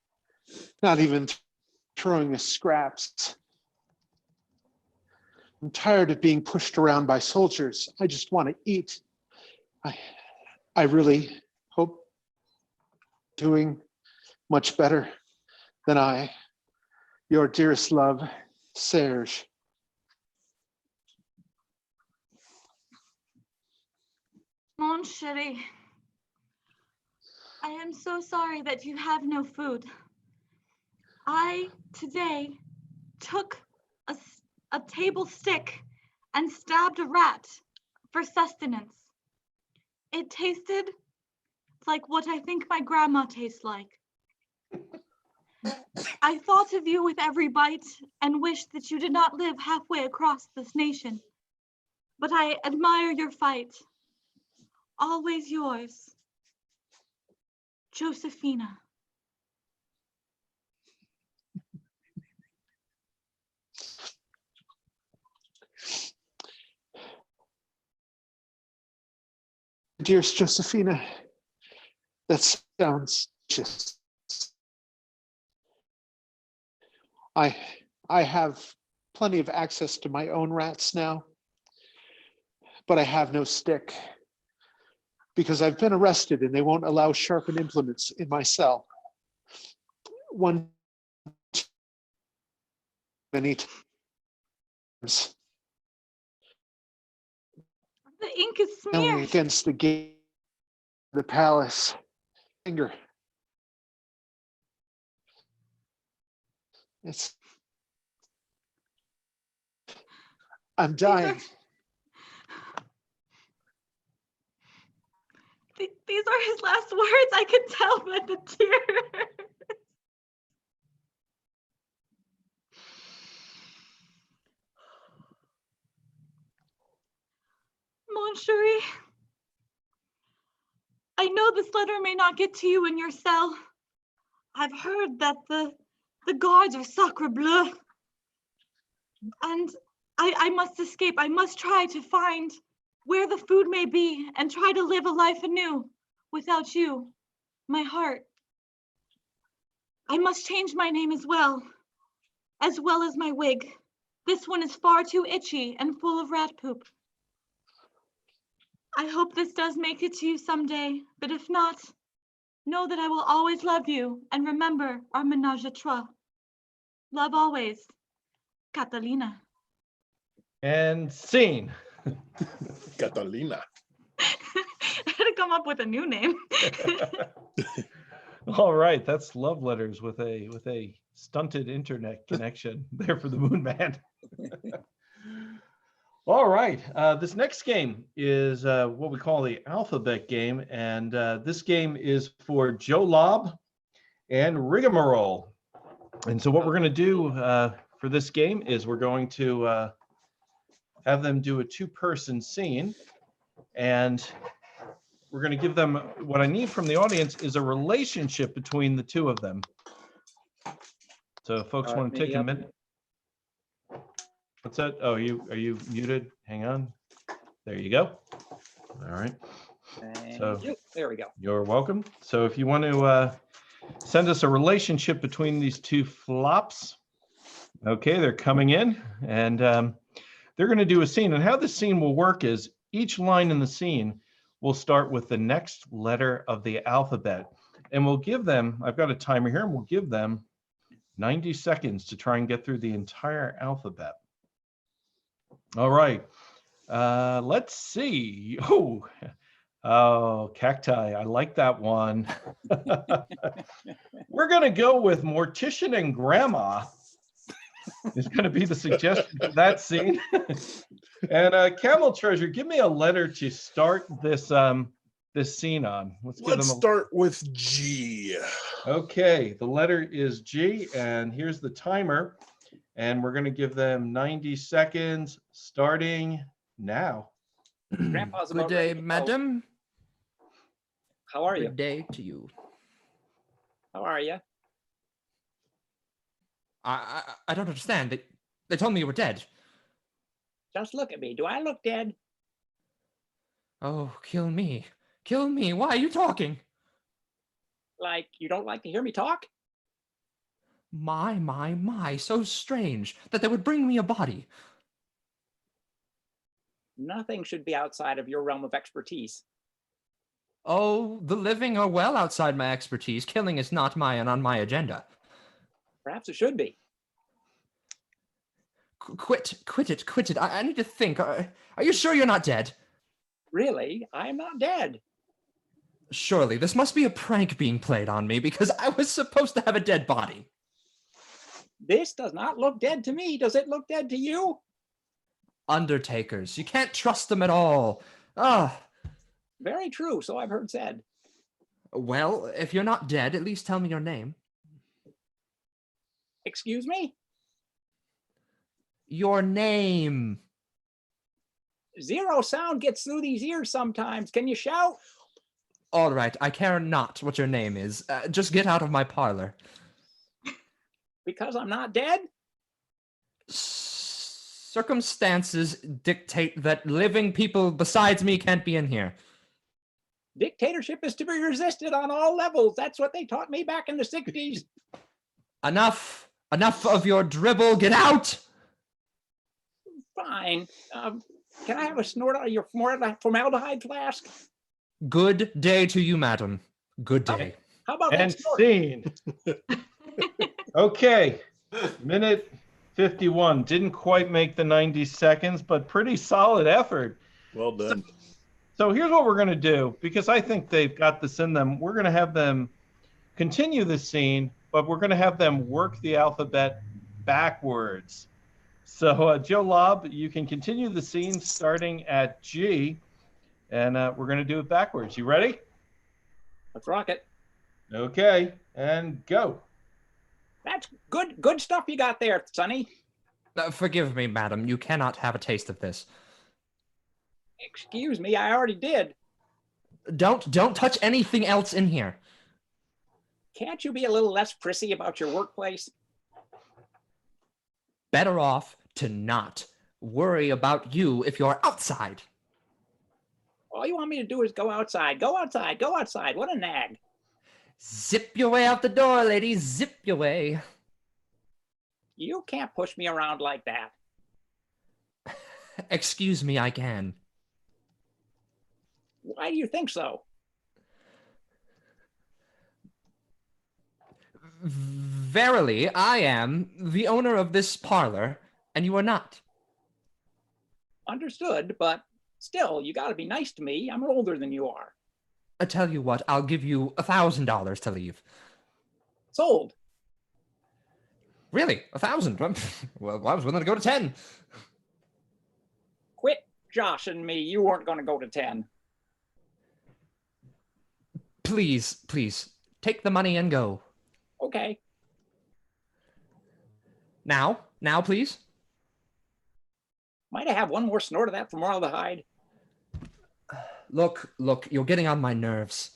S4: not even throwing us scraps. I'm tired of being pushed around by soldiers. I just want to eat. I really hope doing much better than I. Your dearest love, Serge.
S7: Mon chéri, I am so sorry that you have no food. I today took a table stick and stabbed a rat for sustenance. It tasted like what I think my grandma tastes like. I thought of you with every bite and wished that you did not live halfway across this nation. But I admire your fight. Always yours, Josephina.
S4: Dearest Josephina, that sounds just. I have plenty of access to my own rats now, but I have no stick because I've been arrested and they won't allow sharpened implements in my cell. Many times.
S7: The ink is
S4: Only
S7: smeared.
S4: against the gate of the palace. Finger. I'm dying.
S7: These are his last words. I could tell by the tears. Mon chéri, I know this letter may not get to you in your cell. I've heard that the guards are sacre bleu. And I must escape. I must try to find where the food may be and try to live a life anew without you, my heart. I must change my name as well as my wig. This one is far too itchy and full of rat poop. I hope this does make it to you someday, but if not, know that I will always love you and remember our ménage à trois. Love always, Catalina.
S1: And scene.
S3: Catalina.
S7: I had to come up with a new name.
S1: All right, that's love letters with a stunted internet connection there for the Moon Man. All right, this next game is what we call the alphabet game, and this game is for Joe Lobb and Rigamarole. And so what we're going to do for this game is we're going to have them do a two-person scene, and we're going to give them, what I need from the audience is a relationship between the two of them. So if folks want to take a minute. What's that? Oh, are you muted? Hang on. There you go. All right.
S6: There we go.
S1: You're welcome. So if you want to send us a relationship between these two flops. Okay, they're coming in, and they're going to do a scene. And how the scene will work is each line in the scene will start with the next letter of the alphabet. And we'll give them, I've got a timer here, and we'll give them 90 seconds to try and get through the entire alphabet. All right, let's see. Oh, cacti, I like that one. We're gonna go with mortician and grandma. Is gonna be the suggestion for that scene. And Camel Treasure, give me a letter to start this this scene on.
S3: Let's start with G.
S1: Okay, the letter is G, and here's the timer. And we're going to give them 90 seconds starting now.
S6: Grandpa's
S2: Good
S6: about
S2: day,
S6: ready to go.
S2: madam.
S6: How are you?
S2: Good day to you.
S6: How are you?
S2: I don't understand. They told me you were dead.
S6: Just look at me. Do I look dead?
S2: Oh, kill me. Kill me. Why are you talking?
S6: Like you don't like to hear me talk?
S2: My, so strange that they would bring me a body.
S6: Nothing should be outside of your realm of expertise.
S2: Oh, the living are well outside my expertise. Killing is not on my agenda.
S6: Perhaps it should be.
S2: Quit it. I need to think. Are you sure you're not dead?
S6: Really? I am not dead.
S2: Surely, this must be a prank being played on me because I was supposed to have a dead body.
S6: This does not look dead to me. Does it look dead to you?
S2: Undertakers. You can't trust them at all. Ah.
S6: Very true, so I've heard said.
S2: Well, if you're not dead, at least tell me your name.
S6: Excuse me?
S2: Your name.
S6: Zero sound gets through these ears sometimes. Can you shout?
S2: All right, I care not what your name is. Just get out of my parlor.
S6: Because I'm not dead?
S2: Circumstances dictate that living people besides me can't be in here.
S6: Dictatorship is to be resisted on all levels. That's what they taught me back in the 60s.
S2: Enough of your dribble. Get out.
S6: Fine. Can I have a snort out of your formaldehyde flask?
S2: Good day to you, madam. Good day.
S6: How about
S1: And
S6: that snort?
S1: scene. Okay, minute 51. Didn't quite make the 90 seconds, but pretty solid effort.
S3: Well done.
S1: So here's what we're going to do, because I think they've got this in them. We're going to have them continue the scene, but we're going to have them work the alphabet backwards. So Joe Lobb, you can continue the scene starting at G, and we're going to do it backwards. You ready?
S6: Let's rock it.
S1: Okay, and go.
S6: That's good stuff you got there, Sonny.
S2: Forgive me, madam. You cannot have a taste of this.
S6: Excuse me, I already did.
S2: Don't touch anything else in here.
S6: Can't you be a little less prissy about your workplace?
S2: Better off to not worry about you if you're outside.
S6: All you want me to do is go outside. Go outside. Go outside. What a nag.
S2: Zip your way out the door, lady. Zip your way.
S6: You can't push me around like that.
S2: Excuse me, I can.
S6: Why do you think so?
S2: Verily, I am the owner of this parlor, And you are not.
S6: Understood, but still, you got to be nice to me. I'm older than you are.
S2: I tell you what, I'll give you $1,000 to leave.
S6: Sold.
S2: Really? 1,000? Well, I was willing to go to 10.
S6: Quit joshing me. You weren't going to go to 10.
S2: Please, please, take the money and go.
S6: Okay.
S2: Now, please.
S6: Might I have one more snort of that formaldehyde?
S2: Look, you're getting on my nerves.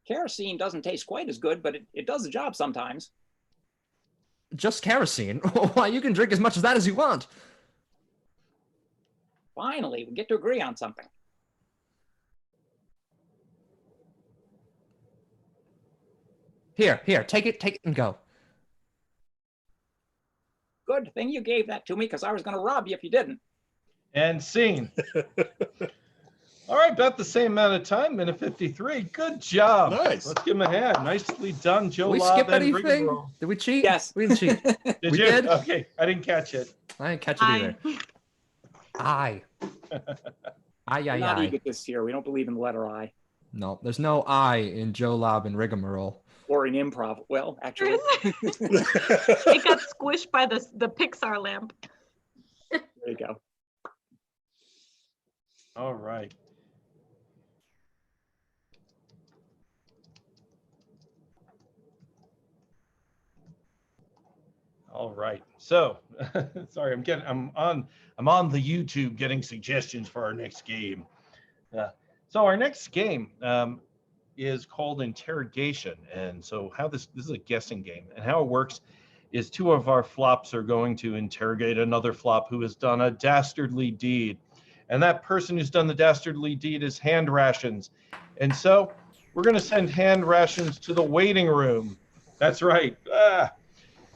S6: Kerosene doesn't taste quite as good, but it does the job sometimes.
S2: Just kerosene? Why, you can drink as much of that as you want.
S6: Finally, we get to agree on something.
S2: Here, take it and go.
S6: Good thing you gave that to me, because I was going to rob you if you didn't.
S1: And scene. All right, about the same amount of time, minute 53. Good job.
S3: Nice.
S1: Let's give him a hand. Nicely done, Joe.
S2: Did we
S1: Lobb
S2: skip
S1: and
S2: anything?
S1: Rigamarole.
S2: Did we cheat?
S6: Yes.
S2: We didn't cheat.
S1: Did
S2: We
S1: you?
S2: did?
S1: Okay, I didn't catch it.
S2: I didn't catch it either. I.
S6: We're not
S2: I.
S6: egotists here. We don't believe in the letter I.
S2: No, there's no I in Joe Lobb and Rigamarole.
S6: Or in improv. Well, actually.
S7: It got squished by the Pixar lamp.
S6: There you go.
S1: All right. All right. So, sorry, I'm on the YouTube getting suggestions for our next game. So our next game is called Interrogation, and so how this is a guessing game, and how it works is two of our flops are going to interrogate another flop who has done a dastardly deed, and that person who's done the dastardly deed is Hand Rations, and so we're going to send Hand Rations to the waiting room. That's right.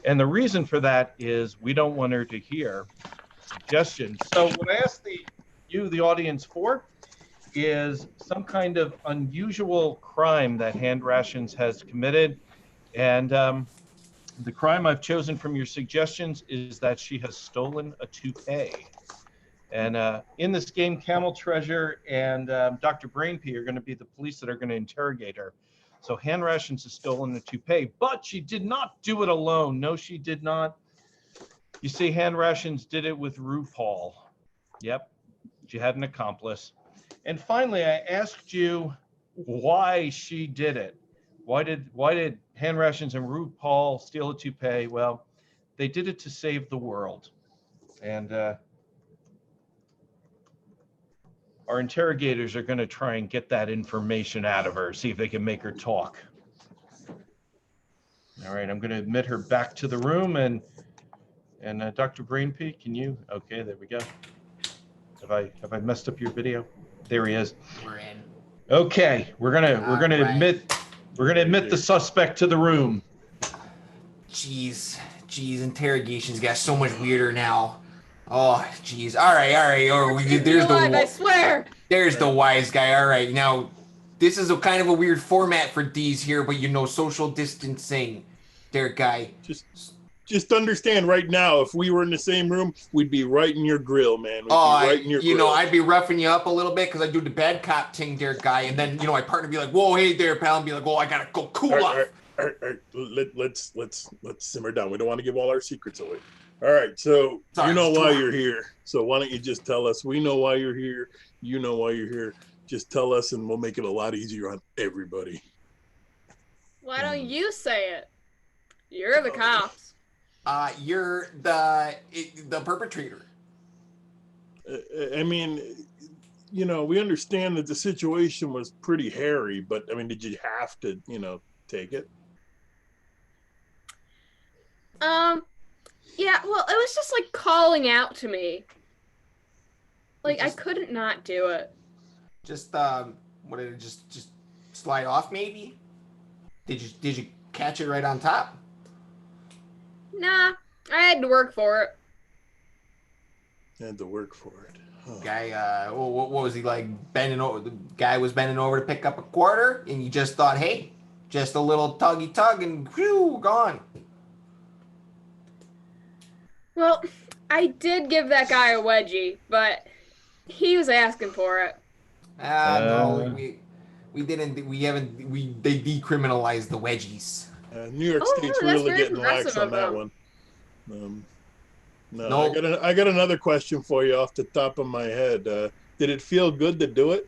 S1: And the reason for that is we don't want her to hear suggestions. So what I asked the audience for is some kind of unusual crime that Hand Rations has committed. And the crime I've chosen from your suggestions is that she has stolen a toupee. And in this game, Camel Treasure and Dr. Brainpee are going to be the police that are going to interrogate her. So Hand Rations has stolen a toupee, but she did not do it alone. No, she did not. You see, Hand Rations did it with RuPaul. Yep, she had an accomplice. And finally, I asked you why she did it. Why did Hand Rations and RuPaul steal a toupee? Well, they did it to save the world. And our interrogators are going to try and get that information out of her, see if they can make her talk. All right, I'm going to admit her back to the room, and Dr. Brainpee, can you? Okay, there we go. Have I messed up your video? There he is.
S8: We're in.
S1: Okay, we're gonna admit the suspect to the room.
S8: Jeez, interrogations got so much weirder now. Oh, jeez. All right. Oh,
S5: I swear.
S8: There's the wise guy. All right, now this is a kind of a weird format for these here, but social distancing. There, guy.
S3: Just understand right now, if we were in the same room, we'd be right in your grill, man. We'd be right in your grill.
S8: I'd be roughing you up a little bit because I do the bad cop thing there, guy. And then, my partner be like, whoa, hey there, pal. And be like, whoa, I got to go cool off.
S3: All right. Let's simmer down. We don't want to give all our secrets away. All right. So you know why you're here. So why don't you just tell us? We know why you're here. You know why you're here. Just tell us and we'll make it a lot easier on everybody.
S5: Why don't you say it? You're the cops.
S8: You're the perpetrator.
S3: I mean, we understand that the situation was pretty hairy, but I mean, did you have to, take it?
S5: Yeah, well, it was just like calling out to me. Like, I couldn't not do it.
S8: Just what did it just slide off maybe? Did you catch it right on top?
S5: Nah, I had to work for it.
S3: Had to work for it. Oh.
S8: Guy, what was he like bending over? The guy was bending over to pick up a quarter, and you just thought, hey, just a little tuggy tug, and whew, gone.
S5: Well, I did give that guy a wedgie, but he was asking for it.
S8: No, we didn't. They decriminalized the wedgies.
S3: New York
S5: Oh,
S3: State's
S5: no, that's
S3: really
S5: very
S3: getting lax
S5: progressive
S3: on
S5: of
S3: that
S5: them.
S3: one. No,
S8: No.
S3: I got another question for you off the top of my head. Did it feel good to do it?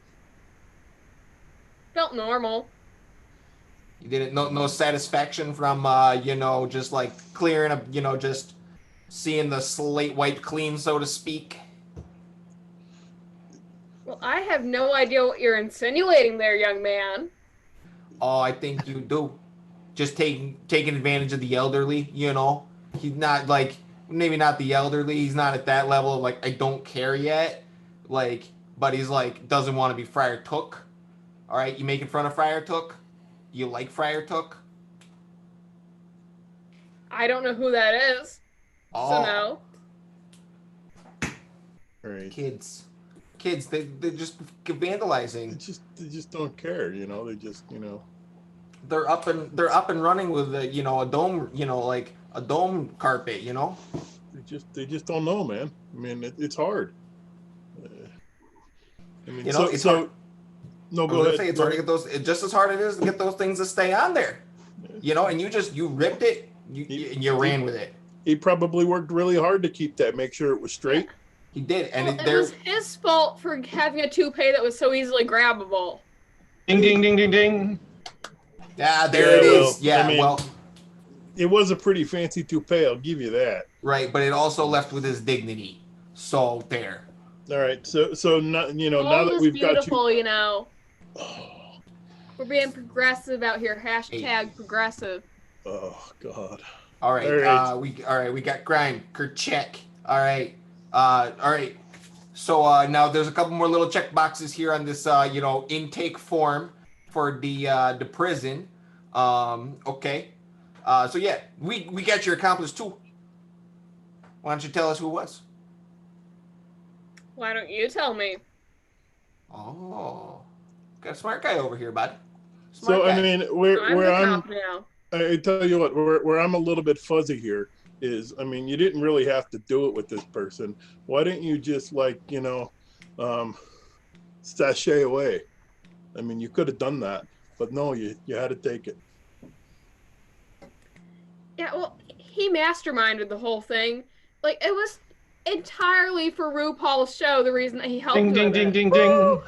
S5: Felt normal.
S8: You didn't no satisfaction from just like clearing up, just seeing the slate wiped clean, so to speak.
S5: Well, I have no idea what you're insinuating there, young man.
S8: Oh, I think you do. Just taking advantage of the elderly, He's not like maybe not the elderly. He's not at that level of like I don't care yet, but he's like doesn't want to be Friar Took. All right, you making fun of Friar Took? You like Friar Took?
S5: I don't know who that is.
S8: Oh.
S5: So no.
S3: Right.
S8: Kids, they're just vandalizing.
S3: They just don't care, They just,
S8: They're up and running with a dome, like a dome carpet,
S3: They just don't know, man. I mean, it's hard. I mean,
S8: it's hard.
S3: No,
S8: I
S3: go
S8: was gonna
S3: ahead.
S8: say it's hard to get those. Just as hard it is to get those things to stay on there, And you ripped it, you ran with it.
S3: He probably worked really hard to keep that, make sure it was straight.
S8: He did, and
S5: Well, it was his fault for having a toupee that was so easily grabbable.
S1: Ding, ding, ding, ding, ding.
S8: Yeah, there it is. Yeah,
S3: I mean, it was a pretty fancy toupee, I'll give you that.
S8: Right, but it also left with his dignity. So there.
S3: All right, so not, now that
S5: Gold
S3: we've
S5: is
S3: got
S5: beautiful, We're being progressive out here. Hashtag progressive.
S3: Oh God.
S8: All right. We got Creme, check. All right. So now there's a couple more little check boxes here on this intake form for the prison. Okay. So yeah, we got your accomplice too. Why don't you tell us who it was?
S5: Why don't you tell me?
S8: Oh, got a smart guy over here, bud.
S3: So I mean, where I'm,
S5: now.
S3: I tell you what, where I'm a little bit fuzzy here is, I mean, you didn't really have to do it with this person. Why didn't you just sashay away? I mean, you could have done that, but no, you had to take it.
S5: Yeah, well, he masterminded the whole thing. Like, it was entirely for RuPaul's show, the reason that he helped
S1: Ding, ding,
S5: with
S1: ding,
S5: it.
S1: ding, ding.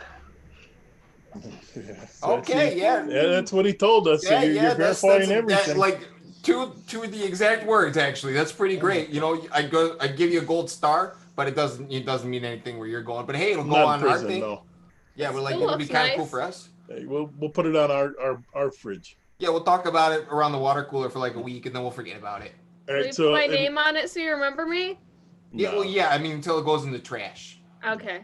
S8: Okay,
S3: yeah, that's what he told us. So you're verifying everything.
S8: Like to the exact words, actually. That's pretty great. I give you a gold star, but it doesn't mean anything where you're going. But hey, it'll go
S3: Not
S8: on
S3: prison,
S8: our thing.
S3: no.
S8: Yeah, we're like
S5: Still
S8: it'll be
S5: looks
S8: kind of cool
S5: nice.
S8: for us.
S3: Hey, we'll put it on our fridge.
S8: Yeah, we'll talk about it around the water cooler for like a week, and then we'll forget about it.
S3: All
S5: Will
S3: right,
S5: you
S3: so
S5: put my name on it so you remember me?
S8: Yeah, well, yeah. I mean, until it goes in the trash.
S5: Okay.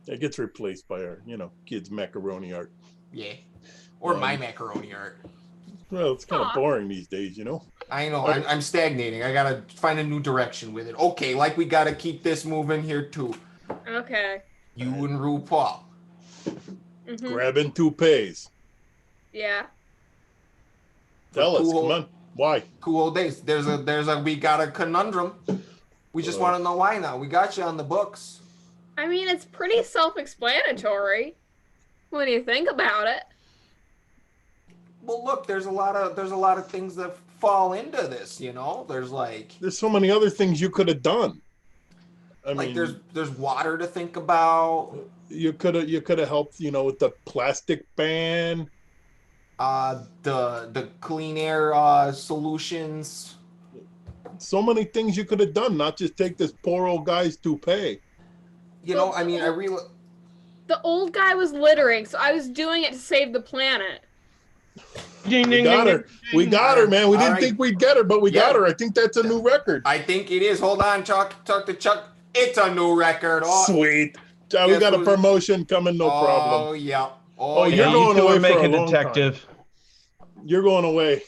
S3: it gets replaced by our kids' macaroni art.
S8: Yeah, or my macaroni art.
S3: Well, it's kind of
S5: Aw.
S3: boring these days,
S8: I know. I'm stagnating. I gotta find a new direction with it. Okay, like we gotta keep this moving here too.
S5: Okay.
S8: You and RuPaul.
S5: Mm-hmm.
S3: Grabbing toupees.
S5: Yeah.
S3: Tell us,
S8: Cool.
S3: come on. Why?
S8: Cool old days. We got a conundrum. We just want to know why now. We got you on the books.
S5: I mean, it's pretty self-explanatory when you think about it.
S8: Well, look, there's a lot of things that fall into this.
S3: There's so many other things you could have done. I mean,
S8: there's water to think about.
S3: You could have helped, with the plastic ban.
S8: The clean air solutions.
S3: So many things you could have done, not just take this poor old guy's toupee.
S8: I mean, I really.
S5: The old guy was littering, so I was doing it to save the planet.
S1: Ding,
S3: We
S1: ding,
S3: got
S1: ding,
S3: her.
S1: ding,
S3: We
S1: ding.
S3: got her, man. We
S8: All
S3: didn't
S8: right.
S3: think we'd get her, but we got
S8: Yeah.
S3: her. I think that's a new record.
S8: I think it is. Hold on, Chuck to Chuck. It's a new record. Oh,
S3: Sweet. We
S8: Guess
S3: got a
S8: who's-
S3: promotion coming, no
S8: oh
S3: problem.
S8: yeah.
S3: Oh,
S8: yeah.
S3: you're
S1: Yeah,
S3: going
S1: you two
S3: away
S1: are
S3: for a
S1: making
S3: long
S1: detective.
S3: You're going away.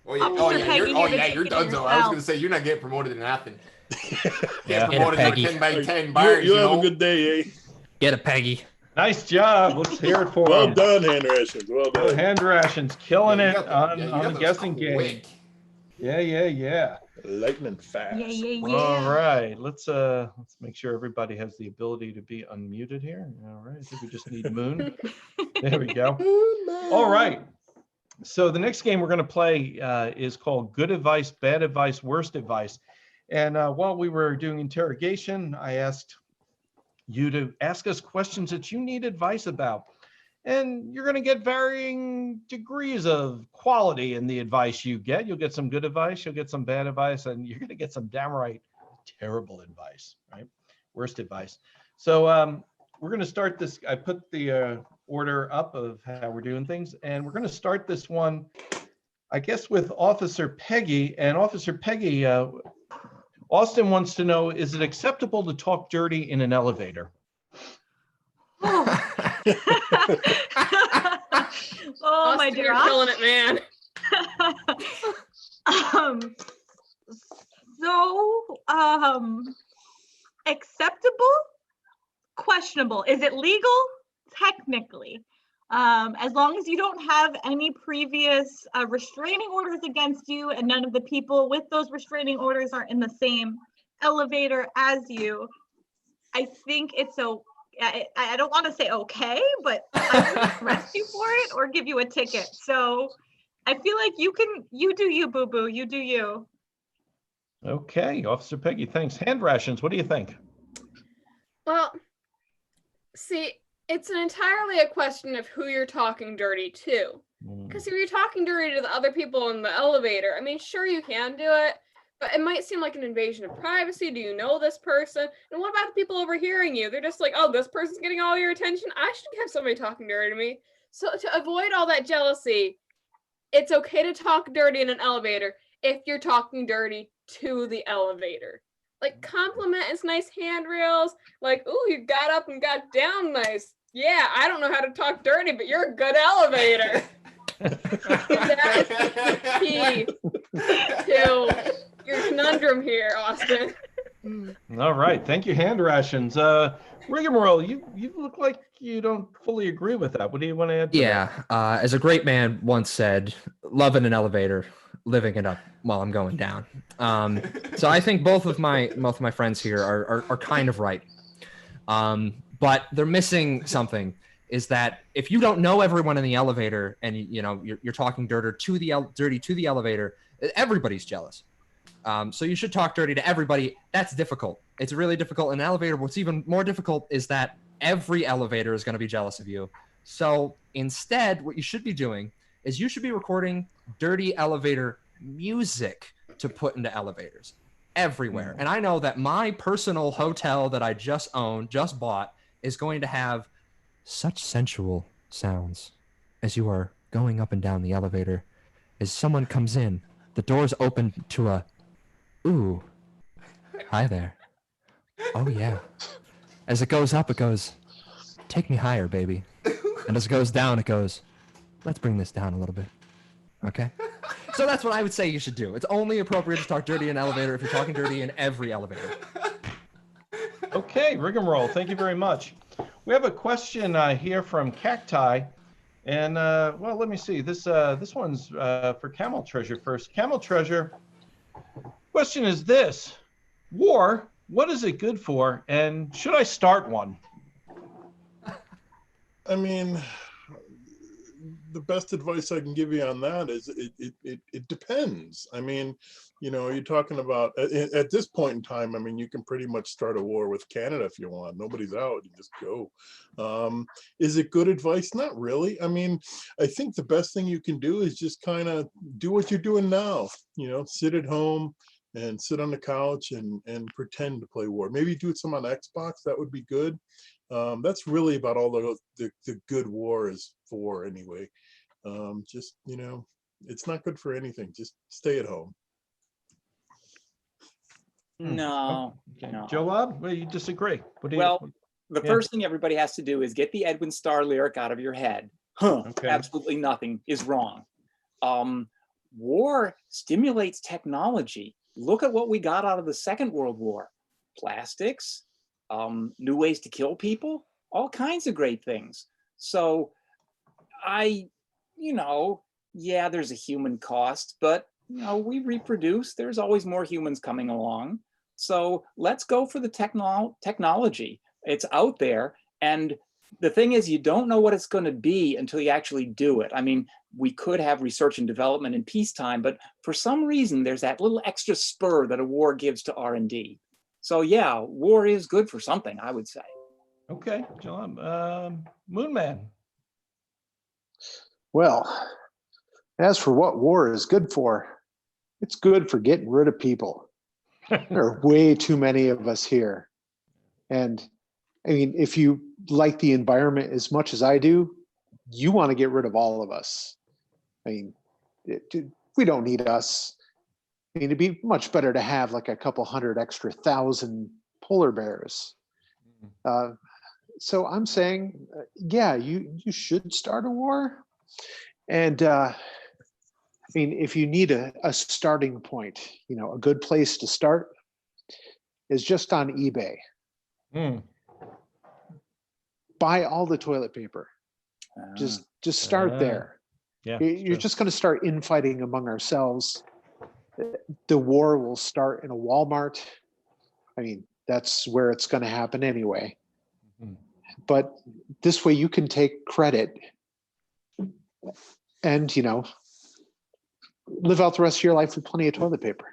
S8: Oh yeah.
S7: Officer
S8: Oh yeah.
S7: Peggy,
S8: You're
S7: here to
S8: you're
S7: take
S8: done.
S7: it
S8: So I was
S7: yourself.
S8: gonna say you're not getting promoted to nothing.
S1: Yeah.
S8: Get promoted to
S2: Peggy.
S8: 10 by 10 bars.
S3: You have a good day, eh?
S2: Get a Peggy.
S1: Nice job. Let's hear it for
S3: Well
S1: him.
S3: done, Hand Rations. Well
S1: Oh,
S3: done.
S1: Hand Rations, killing
S8: Yeah,
S1: it
S8: you got
S1: on
S8: you
S1: the
S8: got those
S1: guessing game.
S8: quick.
S1: Yeah.
S3: Lightning fast.
S7: Yeah, yeah,
S1: All
S7: yeah.
S1: right, let's make sure everybody has the ability to be unmuted here. All right, I think we just need Moon. There we go. All right. So the next game we're going to play is called Good Advice, Bad Advice, Worst Advice. And while we were doing interrogation, I asked you to ask us questions that you need advice about. And you're going to get varying degrees of quality in the advice you get. You'll get some good advice, you'll get some bad advice, and you're going to get some downright terrible advice, right? Worst advice. So we're going to start this. I put the order up of how we're doing things, and we're going to start this one, I guess, with Officer Peggy. And Officer Peggy, Austin wants to know, is it acceptable to talk dirty in an elevator?
S7: Oh my
S5: Austin,
S7: dear.
S5: you're killing it, man.
S7: Acceptable, questionable. Is it legal? Technically. As long as you don't have any previous restraining orders against you and none of the people with those restraining orders are in the same elevator as you, I think it's so. I don't want to say okay, but I wouldn't arrest you for it or give you a ticket. So I feel like you do you, boo-boo, you do you.
S1: Okay, Officer Peggy, thanks. Hand rations, what do you think?
S5: Well, see, it's entirely a question of who you're talking dirty to. Because if you're talking dirty to the other people in the elevator, I mean, sure, you can do it, but it might seem like an invasion of privacy. Do you know this person? And what about the people overhearing you? They're just like, oh, this person's getting all your attention. I should have somebody talking dirty to me. So to avoid all that jealousy, it's okay to talk dirty in an elevator if you're talking dirty to the elevator. Like, compliment is nice handrails. Like, ooh, you got up and got down nice. Yeah, I don't know how to talk dirty, but you're a good elevator. That's the key to your conundrum here, Austin.
S1: All right, thank you, hand rations. Rigamarole, you look like you don't fully agree with that. What do you want to add to that?
S2: Yeah, as a great man once said, love in an elevator, living it up while I'm going down. So I think both of my friends here are kind of right. But they're missing something, is that if you don't know everyone in the elevator and you're talking dirty to the elevator, everybody's jealous. So you should talk dirty to everybody. That's difficult. It's really difficult in an elevator. What's even more difficult is that every elevator is going to be jealous of you. So instead, what you should be doing is you should be recording dirty elevator music to put into elevators everywhere. And I know that my personal hotel that I just bought, is going to have such sensual sounds as you are going up and down the elevator. As someone comes in, the doors open to a, ooh, hi there. Oh yeah. As it goes up, it goes, take me higher, baby. And as it goes down, it goes, let's bring this down a little bit. Okay? So that's what I would say you should do. It's only appropriate to talk dirty in an elevator if you're talking dirty in every elevator.
S1: Okay, Rigamarole, thank you very much. We have a question here from Cacti. And, well, let me see. This one's for Camel Treasure first. Camel Treasure, question is this. War, what is it good for? And should I start one?
S3: I mean, the best advice I can give you on that is it depends. I mean, you're talking about at this point in time, I mean, you can pretty much start a war with Canada if you want. Nobody's out, you just go. Is it good advice? Not really. I mean, I think the best thing you can do is just kind of do what you're doing now, sit at home and sit on the couch and pretend to play war. Maybe do some on Xbox, that would be good. That's really about all the good war is for anyway. Just, it's not good for anything. Just stay at home.
S6: No,
S1: Okay.
S6: no.
S1: Joe Lobb, well, you disagree. What do you?
S6: Well, the
S1: yeah.
S6: first thing everybody has to do is get the Edwin Starr lyric out of your head.
S1: Okay.
S6: Absolutely nothing is wrong. War stimulates technology. Look at what we got out of the Second World War. Plastics, new ways to kill people, all kinds of great things. So yeah, there's a human cost, but we reproduce. There's always more humans coming along. So let's go for the technology. It's out there. And the thing is, you don't know what it's going to be until you actually do it. I mean, we could have research and development in peacetime, but for some reason, there's that little extra spur that a war gives to R&D. So yeah, war is good for something, I would say.
S1: Okay, John. Moonman.
S4: Well, as for what war is good for, it's good for getting rid of people. There are way too many of us here. And I mean, if you like the environment as much as I do, you want to get rid of all of us. I mean, we don't need us. I mean, it'd be much better to have like a couple hundred extra thousand polar bears. So I'm saying, yeah, you should start a war. And I mean, if you need a starting point, a good place to start is just on eBay. Buy all the toilet paper. Just start there.
S1: Yeah,
S4: you're just going to start infighting among ourselves. The war will start in a Walmart. I mean, that's where it's going to happen anyway. But this way you can take credit and, live out the rest of your life with plenty of toilet paper.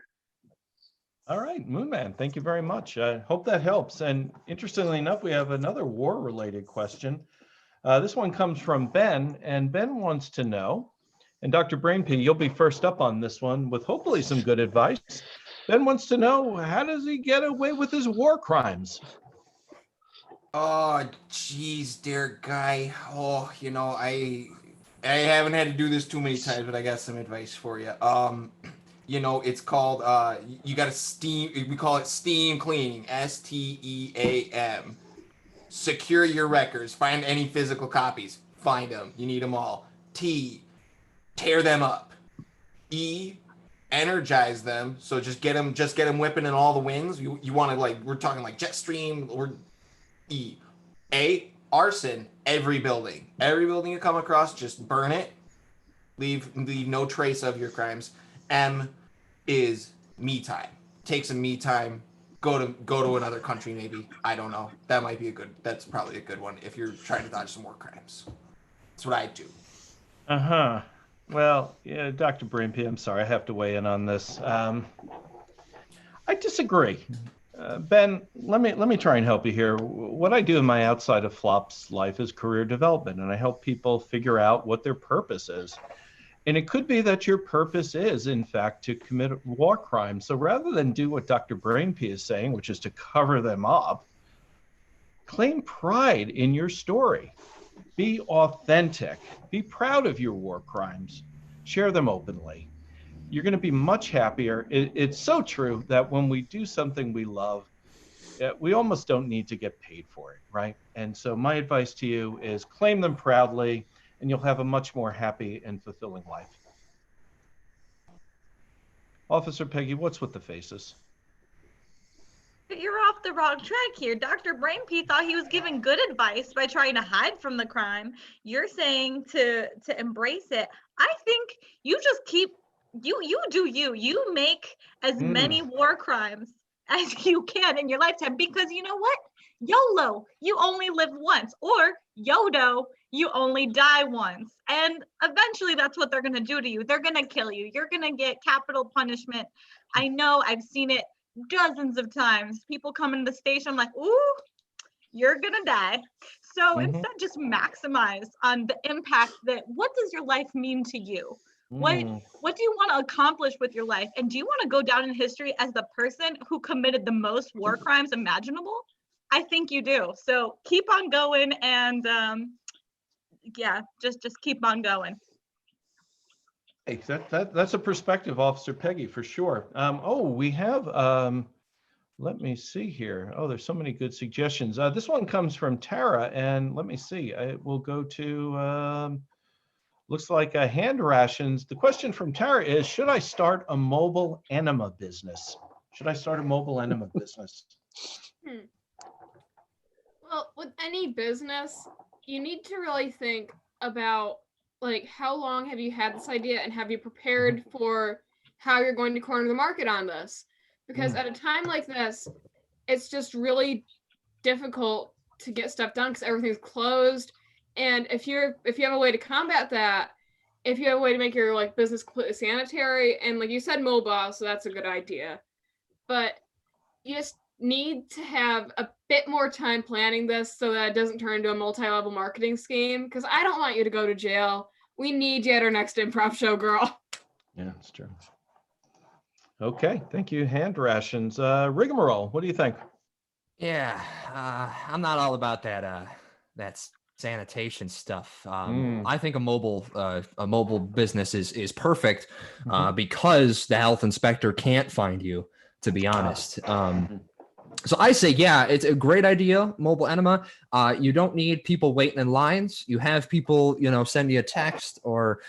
S1: All right, Moonman, thank you very much. I hope that helps. And interestingly enough, we have another war-related question. This one comes from Ben, and Ben wants to know, and Dr. Brainpee, you'll be first up on this one with hopefully some good advice. Ben wants to know, how does he get away with his war crimes?
S8: Oh, geez, dear guy. Oh, I haven't had to do this too many times, but I got some advice for you. It's called, you got to steam, we call it steam cleaning, STEAM. Secure your records. Find any physical copies. Find them. You need them all. T, tear them up. E, energize them. So just get them whipping in all the winds. You want to we're talking like jet stream or E. A, arson every building. Every building you come across, just burn it. Leave no trace of your crimes. M is me time. Take some me time. Go to another country, maybe. I don't know. That's probably a good one if you're trying to dodge some more crimes. That's what I do.
S1: Well, yeah, Dr. Brainpee, I'm sorry, I have to weigh in on this. I disagree. Ben, let me try and help you here. What I do in my outside of flops life is career development, and I help people figure out what their purpose is. And it could be that your purpose is, in fact, to commit war crimes. So rather than do what Dr. Brainpee is saying, which is to cover them up, claim pride in your story. Be authentic. Be proud of your war crimes. Share them openly. You're going to be much happier. It's so true that when we do something we love, we almost don't need to get paid for it, right? And so my advice to you is claim them proudly, and you'll have a much more happy and fulfilling life. Officer Peggy, what's with the faces?
S7: You're off the wrong track here. Dr. Brainpee thought he was giving good advice by trying to hide from the crime. You're saying to embrace it. I think you just you do you. You make as many war crimes as you can in your lifetime, because you know what? YOLO, you only live once, or YODO, you only die once. And eventually that's what they're going to do to you. They're going to kill you. You're going to get capital punishment. I know, I've seen it dozens of times. People come into the station, I'm like, ooh, you're going to die. So instead, just maximize on the impact that, what does your life mean to you? What do you want to accomplish with your life? And do you want to go down in history as the person who committed the most war crimes imaginable? I think you do. So keep on going, and yeah, just keep on going.
S1: Hey, that's a perspective, Officer Peggy, for sure. We have, let me see here. Oh, there's so many good suggestions. This one comes from Tara, and let me see. We'll go to, looks like hand rations. The question from Tara is, should I start a mobile enema business? Should I start a mobile enema business?
S5: Well, with any business, you need to really think about, like, how long have you had this idea, and have you prepared for how you're going to corner the market on this. Because at a time like this, it's just really difficult to get stuff done because everything's closed. And if you have a way to combat that, if you have a way to make your like business completely sanitary, and like you said, mobile, so that's a good idea. But you just need to have a bit more time planning this so that it doesn't turn into a multi-level marketing scheme. Because I don't want you to go to jail. We need you at our next improv show, girl.
S1: Yeah, it's true. Okay, thank you, Hand Rations. Rigamarole, what do you think?
S2: Yeah, I'm not all about that sanitation stuff. I think a mobile business is perfect because the health inspector can't find you, to be honest. So I say, yeah, it's a great idea, mobile enema. You don't need people waiting in lines. You have people, send you a text or,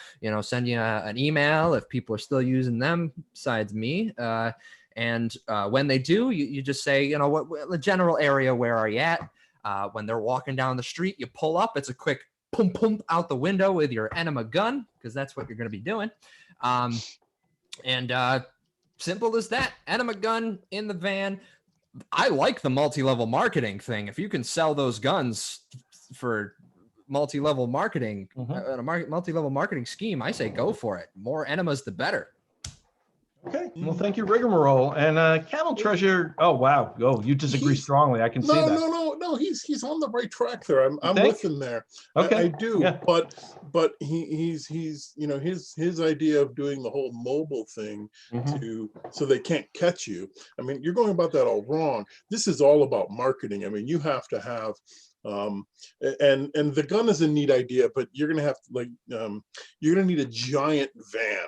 S2: send you an email if people are still using them besides me. And when they do, you just say, what the general area, where are you at? When they're walking down the street, you pull up. It's a quick pum pum out the window with your enema gun, because that's what you're going to be doing. And simple as that. Enema gun in the van. I like the multi-level marketing thing. If you can sell those guns for multi-level marketing, a multi-level marketing scheme, I say go for it. More enemas, the better.
S1: Okay, well, thank you, Rigamarole. And Camel Treasure, oh, wow. Oh, you disagree strongly. I can see that.
S3: No, he's on the right track there. I'm with him there.
S1: Okay.
S3: I do, yeah. But he's his idea of doing the whole mobile thing so they can't catch you. I mean, you're going about that all wrong. This is all about marketing. I mean, you have to have and the gun is a neat idea, but you're gonna have to you're gonna need a giant van.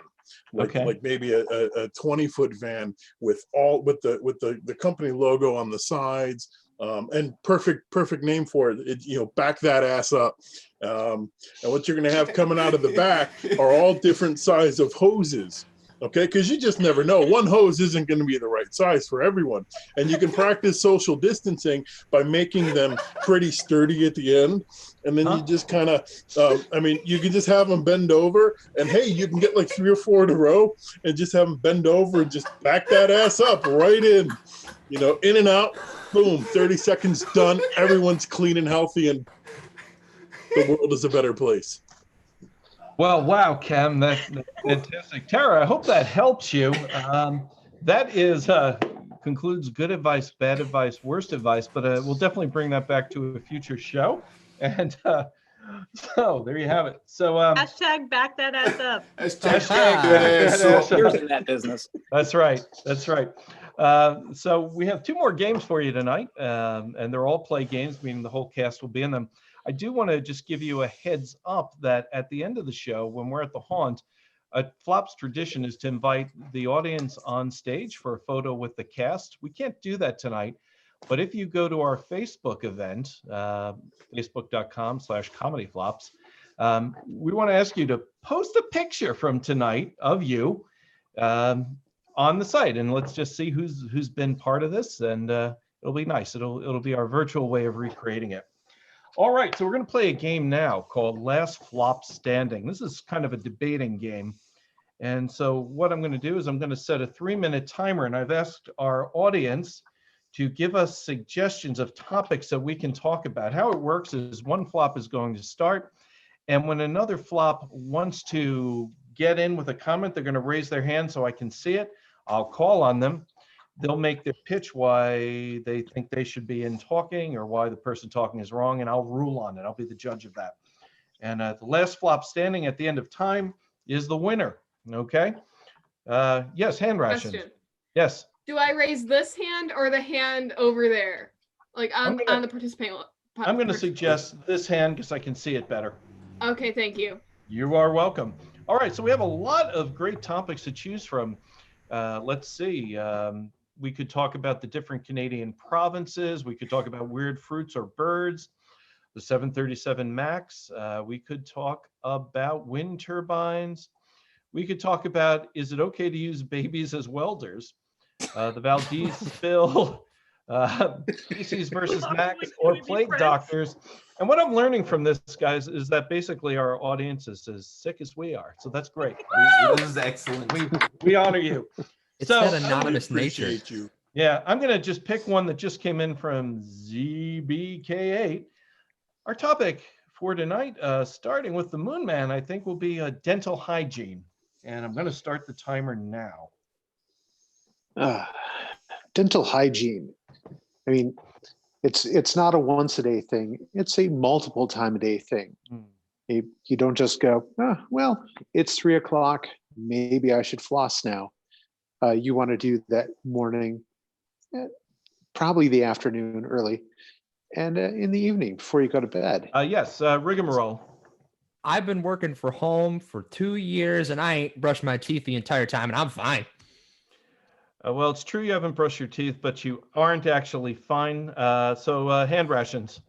S3: Like maybe a 20-foot van with the company logo on the sides, and perfect name for it. Back that ass up. And what you're going to have coming out of the back are all different size of hoses. Okay, because you just never know. One hose isn't going to be the right size for everyone. And you can practice social distancing by making them pretty sturdy at the end. And then you just kind of, you can just have them bend over. And hey, you can get like 3 or 4 in a row and just have them bend over and just back that ass up right in. In and out, boom, 30 seconds done. Everyone's clean and healthy and the world is a better place.
S1: Well, wow, Cam, that's fantastic. Tara, I hope that helps you. That is concludes good advice, bad advice, worst advice, but we'll definitely bring that back to a future show. And so there you have it. So
S7: hashtag back that ass up.
S6: Years in that business.
S1: That's right. So we have 2 more games for you tonight, and they're all play games, meaning the whole cast will be in them. I do want to just give you a heads up that at the end of the show, when we're at the Haunt, a Flops tradition is to invite the audience on stage for a photo with the cast. We can't do that tonight, but if you go to our Facebook event, facebook.com/ComedyFLOPs, we want to ask you to post a picture from tonight of you on the site, and let's just see who's been part of this, and it'll be nice. It'll be our virtual way of recreating it. All right, so we're going to play a game now called Last Flop Standing. This is kind of a debating game. And so what I'm going to do is I'm going to set a 3-minute timer, and I've asked our audience to give us suggestions of topics that we can talk about. How it works is one flop is going to start, and when another flop wants to get in with a comment, they're going to raise their hand so I can see it. I'll call on them. They'll make their pitch why they think they should be in talking or why the person talking is wrong, and I'll rule on it. I'll be the judge of that. And the last flop standing at the end of time is the winner. Okay? Yes, Hand Rations.
S5: Question.
S1: Yes.
S5: Do I raise this hand or the hand over there? Like on the participant?
S1: I'm going to suggest this hand because I can see it better.
S5: Okay, thank you.
S1: You are welcome. All right, so we have a lot of great topics to choose from. Let's see. We could talk about the different Canadian provinces. We could talk about weird fruits or birds, the 737 MAX. We could talk about wind turbines. We could talk about, is it okay to use babies as welders? The Valdez spill, PCs versus
S7: Probably
S1: Macs or
S7: gonna be
S1: Plague
S7: friends.
S1: Doctors. And what I'm learning from this, guys, is that basically our audience is as sick as we are. So that's great.
S8: This is excellent.
S1: We honor you.
S2: It's
S1: So,
S2: that anonymous nature.
S3: Appreciate you.
S1: yeah, I'm going to just pick one that just came in from ZBK8. Our topic for tonight, starting with the Moon Man, I think will be dental hygiene. And I'm going to start the timer now.
S4: Dental hygiene. I mean, it's not a once a day thing. It's a multiple time a day thing. You don't just go, well, it's 3 o'clock. Maybe I should floss now. You want to do that morning, probably the afternoon early, and in the evening before you go to bed.
S1: Yes, Rigamarole.
S2: I've been working from home for 2 years and I ain't brushed my teeth the entire time and I'm fine.
S1: Well, it's true you haven't brushed your teeth, but you aren't actually fine. So hand rations.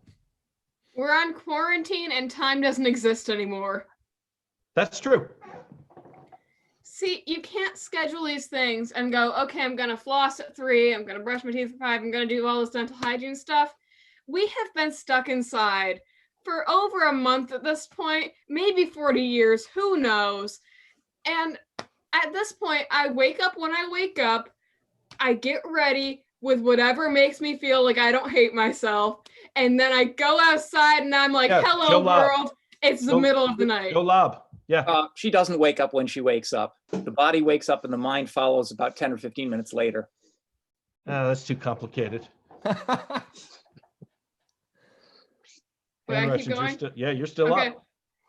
S5: We're on quarantine and time doesn't exist anymore.
S1: That's true.
S5: See, you can't schedule these things and go, okay, I'm going to floss at 3, I'm going to brush my teeth at 5, I'm going to do all this dental hygiene stuff. We have been stuck inside for over a month at this point, maybe 40 years, who knows? And at this point, I wake up when I wake up, I get ready with whatever makes me feel like I don't hate myself, and then I go outside and I'm like,
S1: Yeah,
S5: hello
S1: Joe Lobb.
S5: world, it's the middle of the night.
S1: Go Lob. Yeah.
S6: She doesn't wake up when she wakes up. The body wakes up and the mind follows about 10 or 15 minutes later.
S1: That's too complicated.
S5: Wait,
S1: Hand
S5: I keep
S1: rations,
S5: going?
S1: you're still
S5: Okay.
S1: up.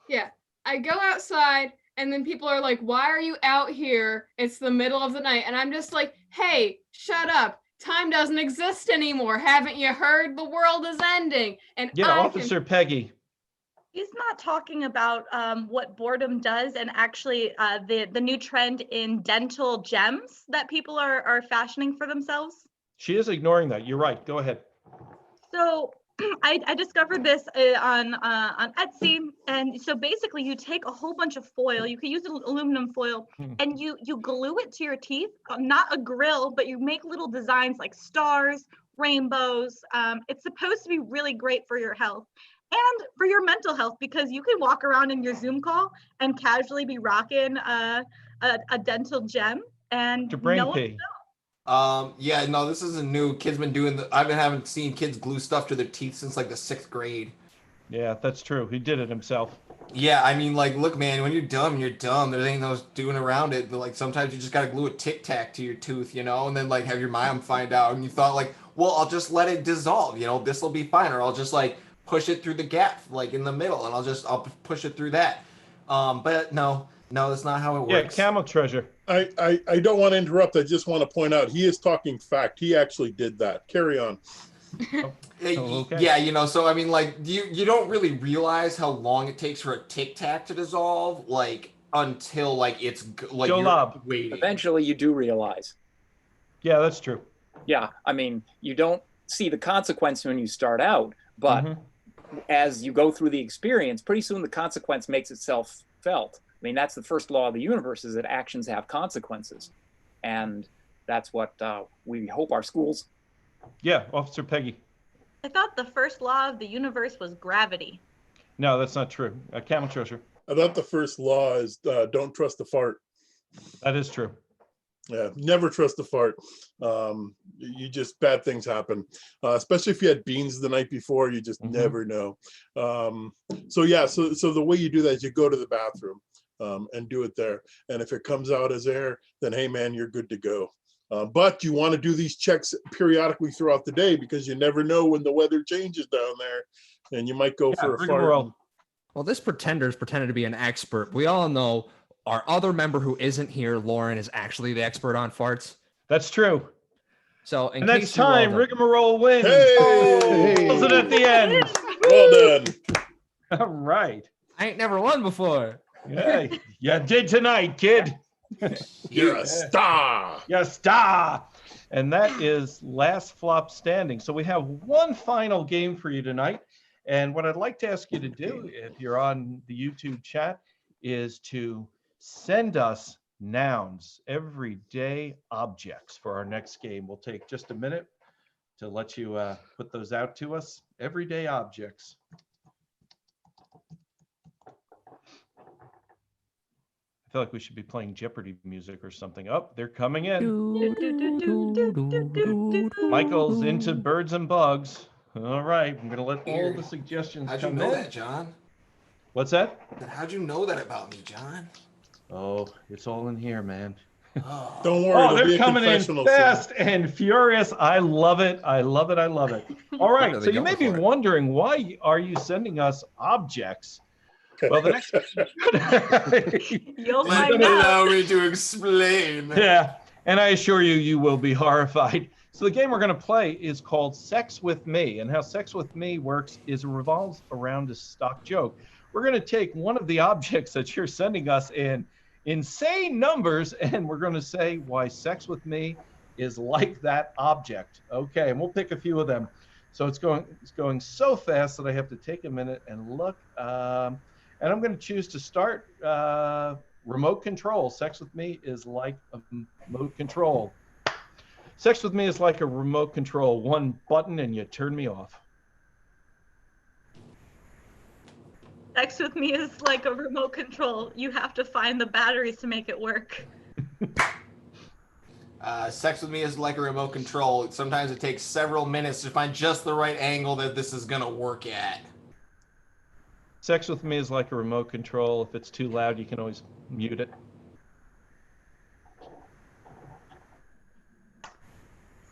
S5: Yeah, I go outside and then people are like, why are you out here? It's the middle of the night. And I'm just like, hey, shut up. Time doesn't exist anymore. Haven't you heard? The world is ending. And
S1: Yeah, Officer Peggy.
S7: He's not talking about what boredom does, and actually the new trend in dental gems that people are fashioning for themselves.
S1: She is ignoring that. You're right. Go ahead.
S7: So I discovered this on Etsy, and so basically you take a whole bunch of foil. You can use aluminum foil, and you glue it to your teeth. Not a grill, but you make little designs like stars, rainbows. It's supposed to be really great for your health and for your mental health, because you can walk around in your Zoom call and casually be rocking a dental gem and
S1: To
S7: no one
S1: Brainpee.
S8: Yeah, no, this isn't new. Kids been doing I've been having seen kids glue stuff to their teeth since like the 6th grade.
S1: Yeah, that's true. He did it himself.
S8: Yeah, I mean, like, look, man, when you're dumb, you're dumb. There ain't no doing around it. But, like, sometimes you just gotta glue a Tic Tac to your tooth, you know, and then like have your mom find out, and you thought like, well, I'll just let it dissolve, you know, this will be fine, or I'll just like push it through the gap, like in the middle, and I'll push it through that. But no, that's not how it works.
S1: Yeah, Camel Treasure.
S3: I don't want to interrupt. I just want to point out he is talking fact. He actually did that. Carry on.
S1: Okay.
S8: Yeah, you know, so I mean, like, you don't really realize how long it takes for a Tic Tac to dissolve, like, until like it's like
S1: Joe
S8: you're
S1: Lobb.
S8: waiting.
S6: Eventually you do realize.
S1: Yeah, that's true.
S6: Yeah, I mean, you don't see the consequence when you start out, but as you go through the experience, pretty soon the consequence makes itself felt. I mean, that's the first law of the universe, is that actions have consequences. And that's what we hope our schools.
S1: Yeah, Officer Peggy.
S7: I thought the first law of the universe was gravity.
S1: No, that's not true. Camel Treasure.
S3: I thought the first law is don't trust a fart.
S1: That is true.
S3: Yeah, never trust a fart. You just, bad things happen, especially if you had beans the night before. You just never know. So the way you do that is you go to the bathroom and do it there. And if it comes out as air, then hey man, you're good to go. But you want to do these checks periodically throughout the day, because you never know when the weather changes down there, and you might go for a fart.
S2: Well, this pretender's pretended to be an expert. We all know our other member who isn't here, Lauren, is actually the expert on farts.
S1: That's true.
S2: So, in
S1: and
S2: case
S1: that's time. Rigamarole wins.
S3: Hey!
S1: Pulls it at the end.
S3: Well done.
S1: All right.
S2: I ain't never won before.
S1: Yeah, you did tonight, kid.
S3: You're a star.
S1: You're a star. And that is last flop standing. So we have one final game for you tonight. And what I'd like to ask you to do, if you're on the YouTube chat, is to send us nouns, everyday objects, for our next game. We'll take just a minute to let you put those out to us. Everyday objects. I feel like we should be playing Jeopardy music or something. Oh, they're coming in. Michael's into birds and bugs. All right, I'm gonna let all the suggestions
S8: How'd
S1: come
S8: you know
S1: in.
S8: that, John?
S1: What's that?
S8: How'd you know that about me, John?
S1: Oh, it's all in here, man.
S8: Oh.
S3: Don't worry.
S1: Oh,
S3: it'll be
S1: they're
S3: a
S1: coming in
S3: confessional
S1: fast and furious. I love it. I love it. I love it. All right,
S2: Really
S1: so you may
S2: going
S1: be
S2: for it.
S1: wondering, why are you sending us objects? Well, the next
S7: You'll
S1: You're
S7: find
S1: gonna-
S7: out.
S8: Allow me to explain.
S1: Yeah, and I assure you, you will be horrified. So the game we're going to play is called Sex with Me, and how Sex with Me works is it revolves around a stock joke. We're going to take one of the objects that you're sending us in insane numbers, and we're going to say why Sex with Me is like that object. Okay, and we'll pick a few of them. So it's going so fast that I have to take a minute and look. And I'm going to choose to start remote control. Sex with Me is like a remote control. Sex with Me is like a remote control. One button and you turn me off.
S7: Sex with me is like a remote control. You have to find the batteries to make it work.
S8: Sex with me is like a remote control. Sometimes it takes several minutes to find just the right angle that this is going to work at.
S1: Sex with Me is like a remote control. If it's too loud, you can always mute it.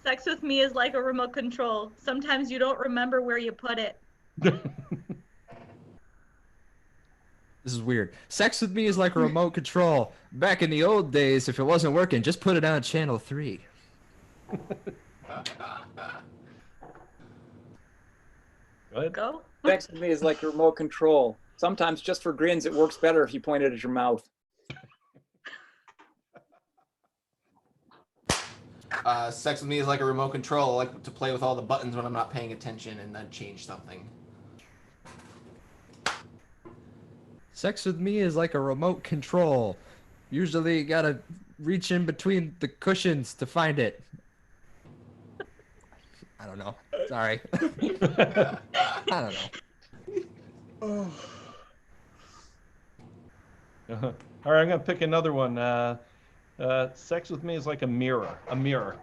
S7: Sex with me is like a remote control. Sometimes you don't remember where you put it.
S2: This is weird. Sex with Me is like a remote control. Back in the old days, if it wasn't working, just put it on channel 3.
S1: Good.
S7: Go.
S6: Sex with me is like a remote control. Sometimes just for grins, it works better if you point it at your mouth.
S8: Sex with me is like a remote control. I like to play with all the buttons when I'm not paying attention and then change something.
S2: Sex with Me is like a remote control. Usually you gotta reach in between the cushions to find it. I don't know. Sorry. I don't know.
S1: All right, I'm going to pick another one. Sex with Me is like a mirror. A mirror.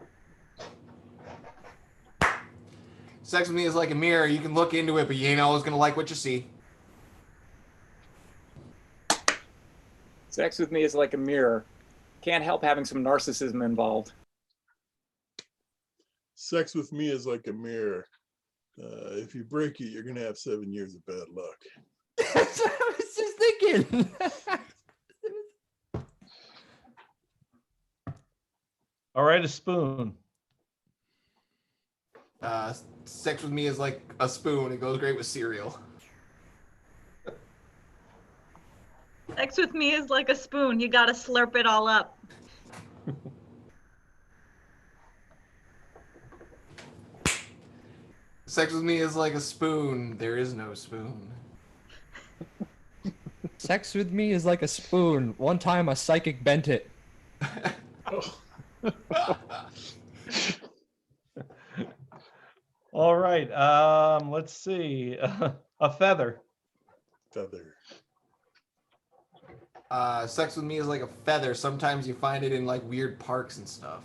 S8: Sex with me is like a mirror. You can look into it, but you ain't always going to like what you see.
S6: Sex with me is like a mirror. Can't help having some narcissism involved.
S3: Sex with me is like a mirror. If you break it, you're gonna have 7 years of bad luck.
S2: That's what I was just thinking.
S1: All right, a spoon.
S8: Sex with me is like a spoon. It goes great with cereal.
S7: Sex with me is like a spoon. You gotta slurp it all up.
S8: Sex with me is like a spoon. There is no spoon.
S2: Sex with me is like a spoon. One time a psychic bent it.
S1: All right, let's see. A feather.
S3: Feather.
S8: Sex with me is like a feather. Sometimes you find it in like weird parks and stuff.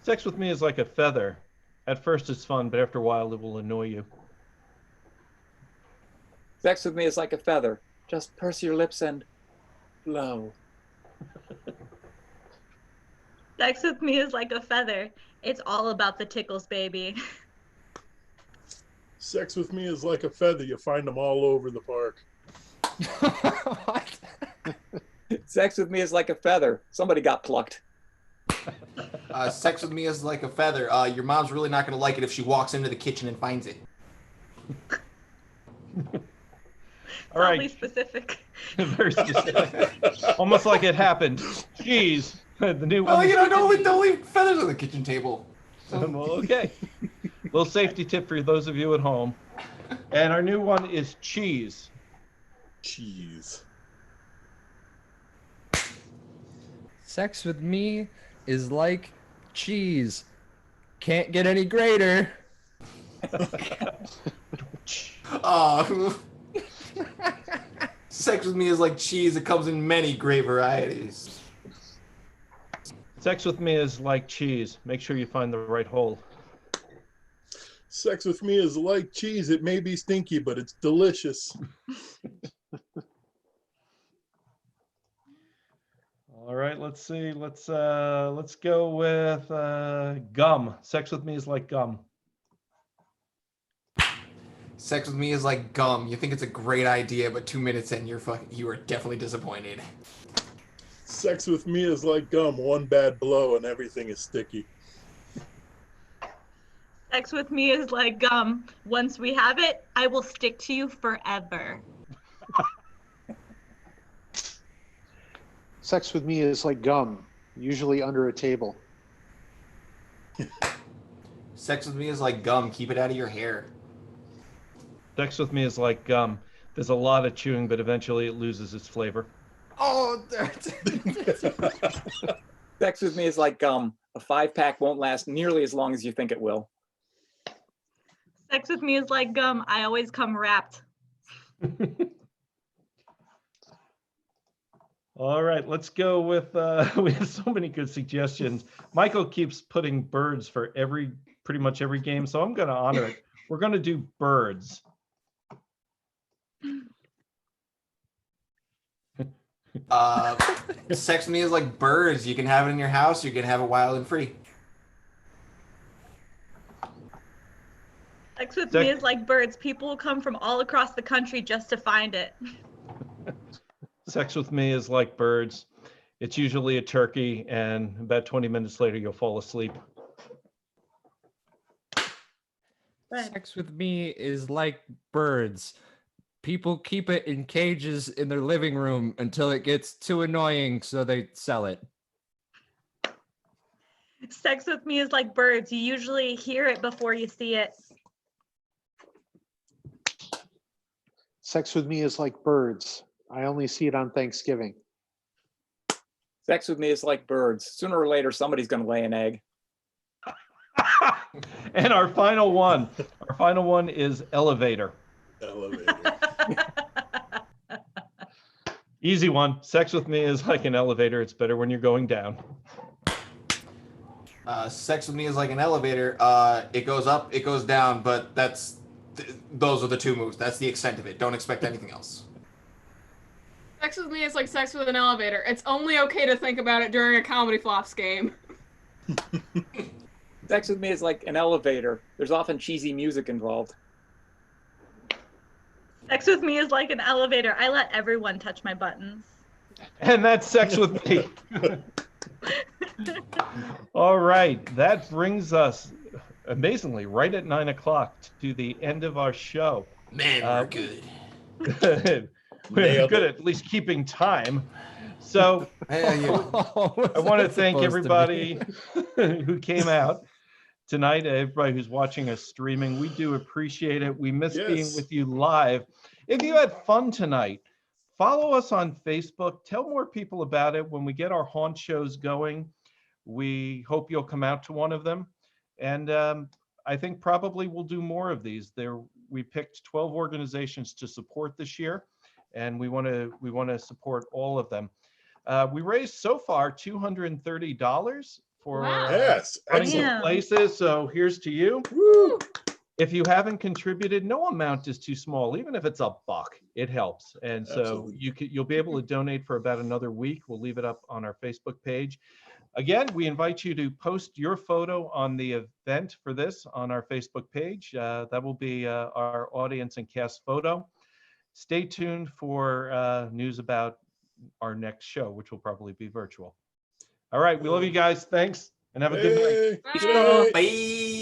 S1: Sex with Me is like a feather. At first it's fun, but after a while it will annoy you.
S6: Sex with me is like a feather. Just purse your lips and blow.
S7: Sex with me is like a feather. It's all about the tickles, baby.
S3: Sex with me is like a feather. You find them all over the park.
S2: What?
S6: Sex with me is like a feather. Somebody got plucked.
S8: Sex with me is like a feather. Your mom's really not going to like it if she walks into the kitchen and finds it.
S1: All right.
S7: Oddly specific.
S1: Very specific. Almost like it happened. Jeez. The new
S8: Oh,
S1: one.
S8: you know, don't leave feathers on the kitchen table.
S1: Well, okay. Little safety tip for those of you at home. And our new one is cheese.
S3: Cheese.
S2: Sex with me is like cheese. Can't get any greater.
S8: Oh. Sex with me is like cheese. It comes in many great varieties.
S1: Sex with me is like cheese. Make sure you find the right hole.
S3: Sex with me is like cheese. It may be stinky, but it's delicious.
S1: All right, let's see. Let's go with gum. Sex with me is like gum.
S8: Sex with me is like gum. You think it's a great idea, but 2 minutes in, you are definitely disappointed.
S3: Sex with me is like gum. One bad blow and everything is sticky.
S7: Sex with me is like gum. Once we have it, I will stick to you forever.
S4: Sex with me is like gum, usually under a table.
S8: Sex with me is like gum. Keep it out of your hair.
S1: Sex with me is like gum. There's a lot of chewing, but eventually it loses its flavor.
S2: Oh,
S6: Sex with me is like gum. A 5-pack won't last nearly as long as you think it will.
S7: Sex with me is like gum. I always come wrapped.
S1: All right, let's go with, we have so many good suggestions. Michael keeps putting birds for pretty much every game, so I'm going to honor it. We're going to do birds.
S8: Sex with me is like birds. You can have it in your house. You can have it wild and free.
S7: Sex with me is like birds. People will come from all across the country just to find it.
S1: Sex with me is like birds. It's usually a turkey, and about 20 minutes later, you'll fall asleep.
S2: Sex with me is like birds. People keep it in cages in their living room until it gets too annoying, so they sell it.
S7: Sex with me is like birds. You usually hear it before you see it.
S4: Sex with me is like birds. I only see it on Thanksgiving.
S6: Sex with me is like birds. Sooner or later, somebody's going to lay an egg.
S1: And our final one is elevator.
S3: Elevator.
S1: Easy one. Sex with me is like an elevator. It's better when you're going down.
S8: Sex with me is like an elevator. It goes up, it goes down, but those are the two moves. That's the extent of it. Don't expect anything else.
S5: Sex with me is like sex with an elevator. It's only okay to think about it during a ComedyFLOPs game.
S6: Sex with me is like an elevator. There's often cheesy music involved.
S7: Sex with me is like an elevator. I let everyone touch my buttons.
S1: And that's sex with me. All right. That brings us amazingly right at 9 o'clock to the end of our show.
S8: Man, we're good.
S1: We're good at least keeping time. So I want to thank everybody who came out tonight, everybody who's watching us streaming. We do appreciate it. We miss being with you live. If you had fun tonight, follow us on Facebook. Tell more people about it. When we get our haunt shows going, we hope you'll come out to one of them. And I think probably we'll do more of these. We picked 12 organizations to support this year, and we want to support all of them. We raised so far $230 for running some places. So here's to you. Woo. If you haven't contributed, no amount is too small. Even if it's $1, it helps. And so you'll be able to donate for about another week. We'll leave it up on our Facebook page. Again, we invite you to post your photo on the event for this on our Facebook page. That will be our audience and cast photo. Stay tuned for news about our next show, which will probably be virtual. All right, we love you guys. Thanks, and have a good night.
S8: Bye.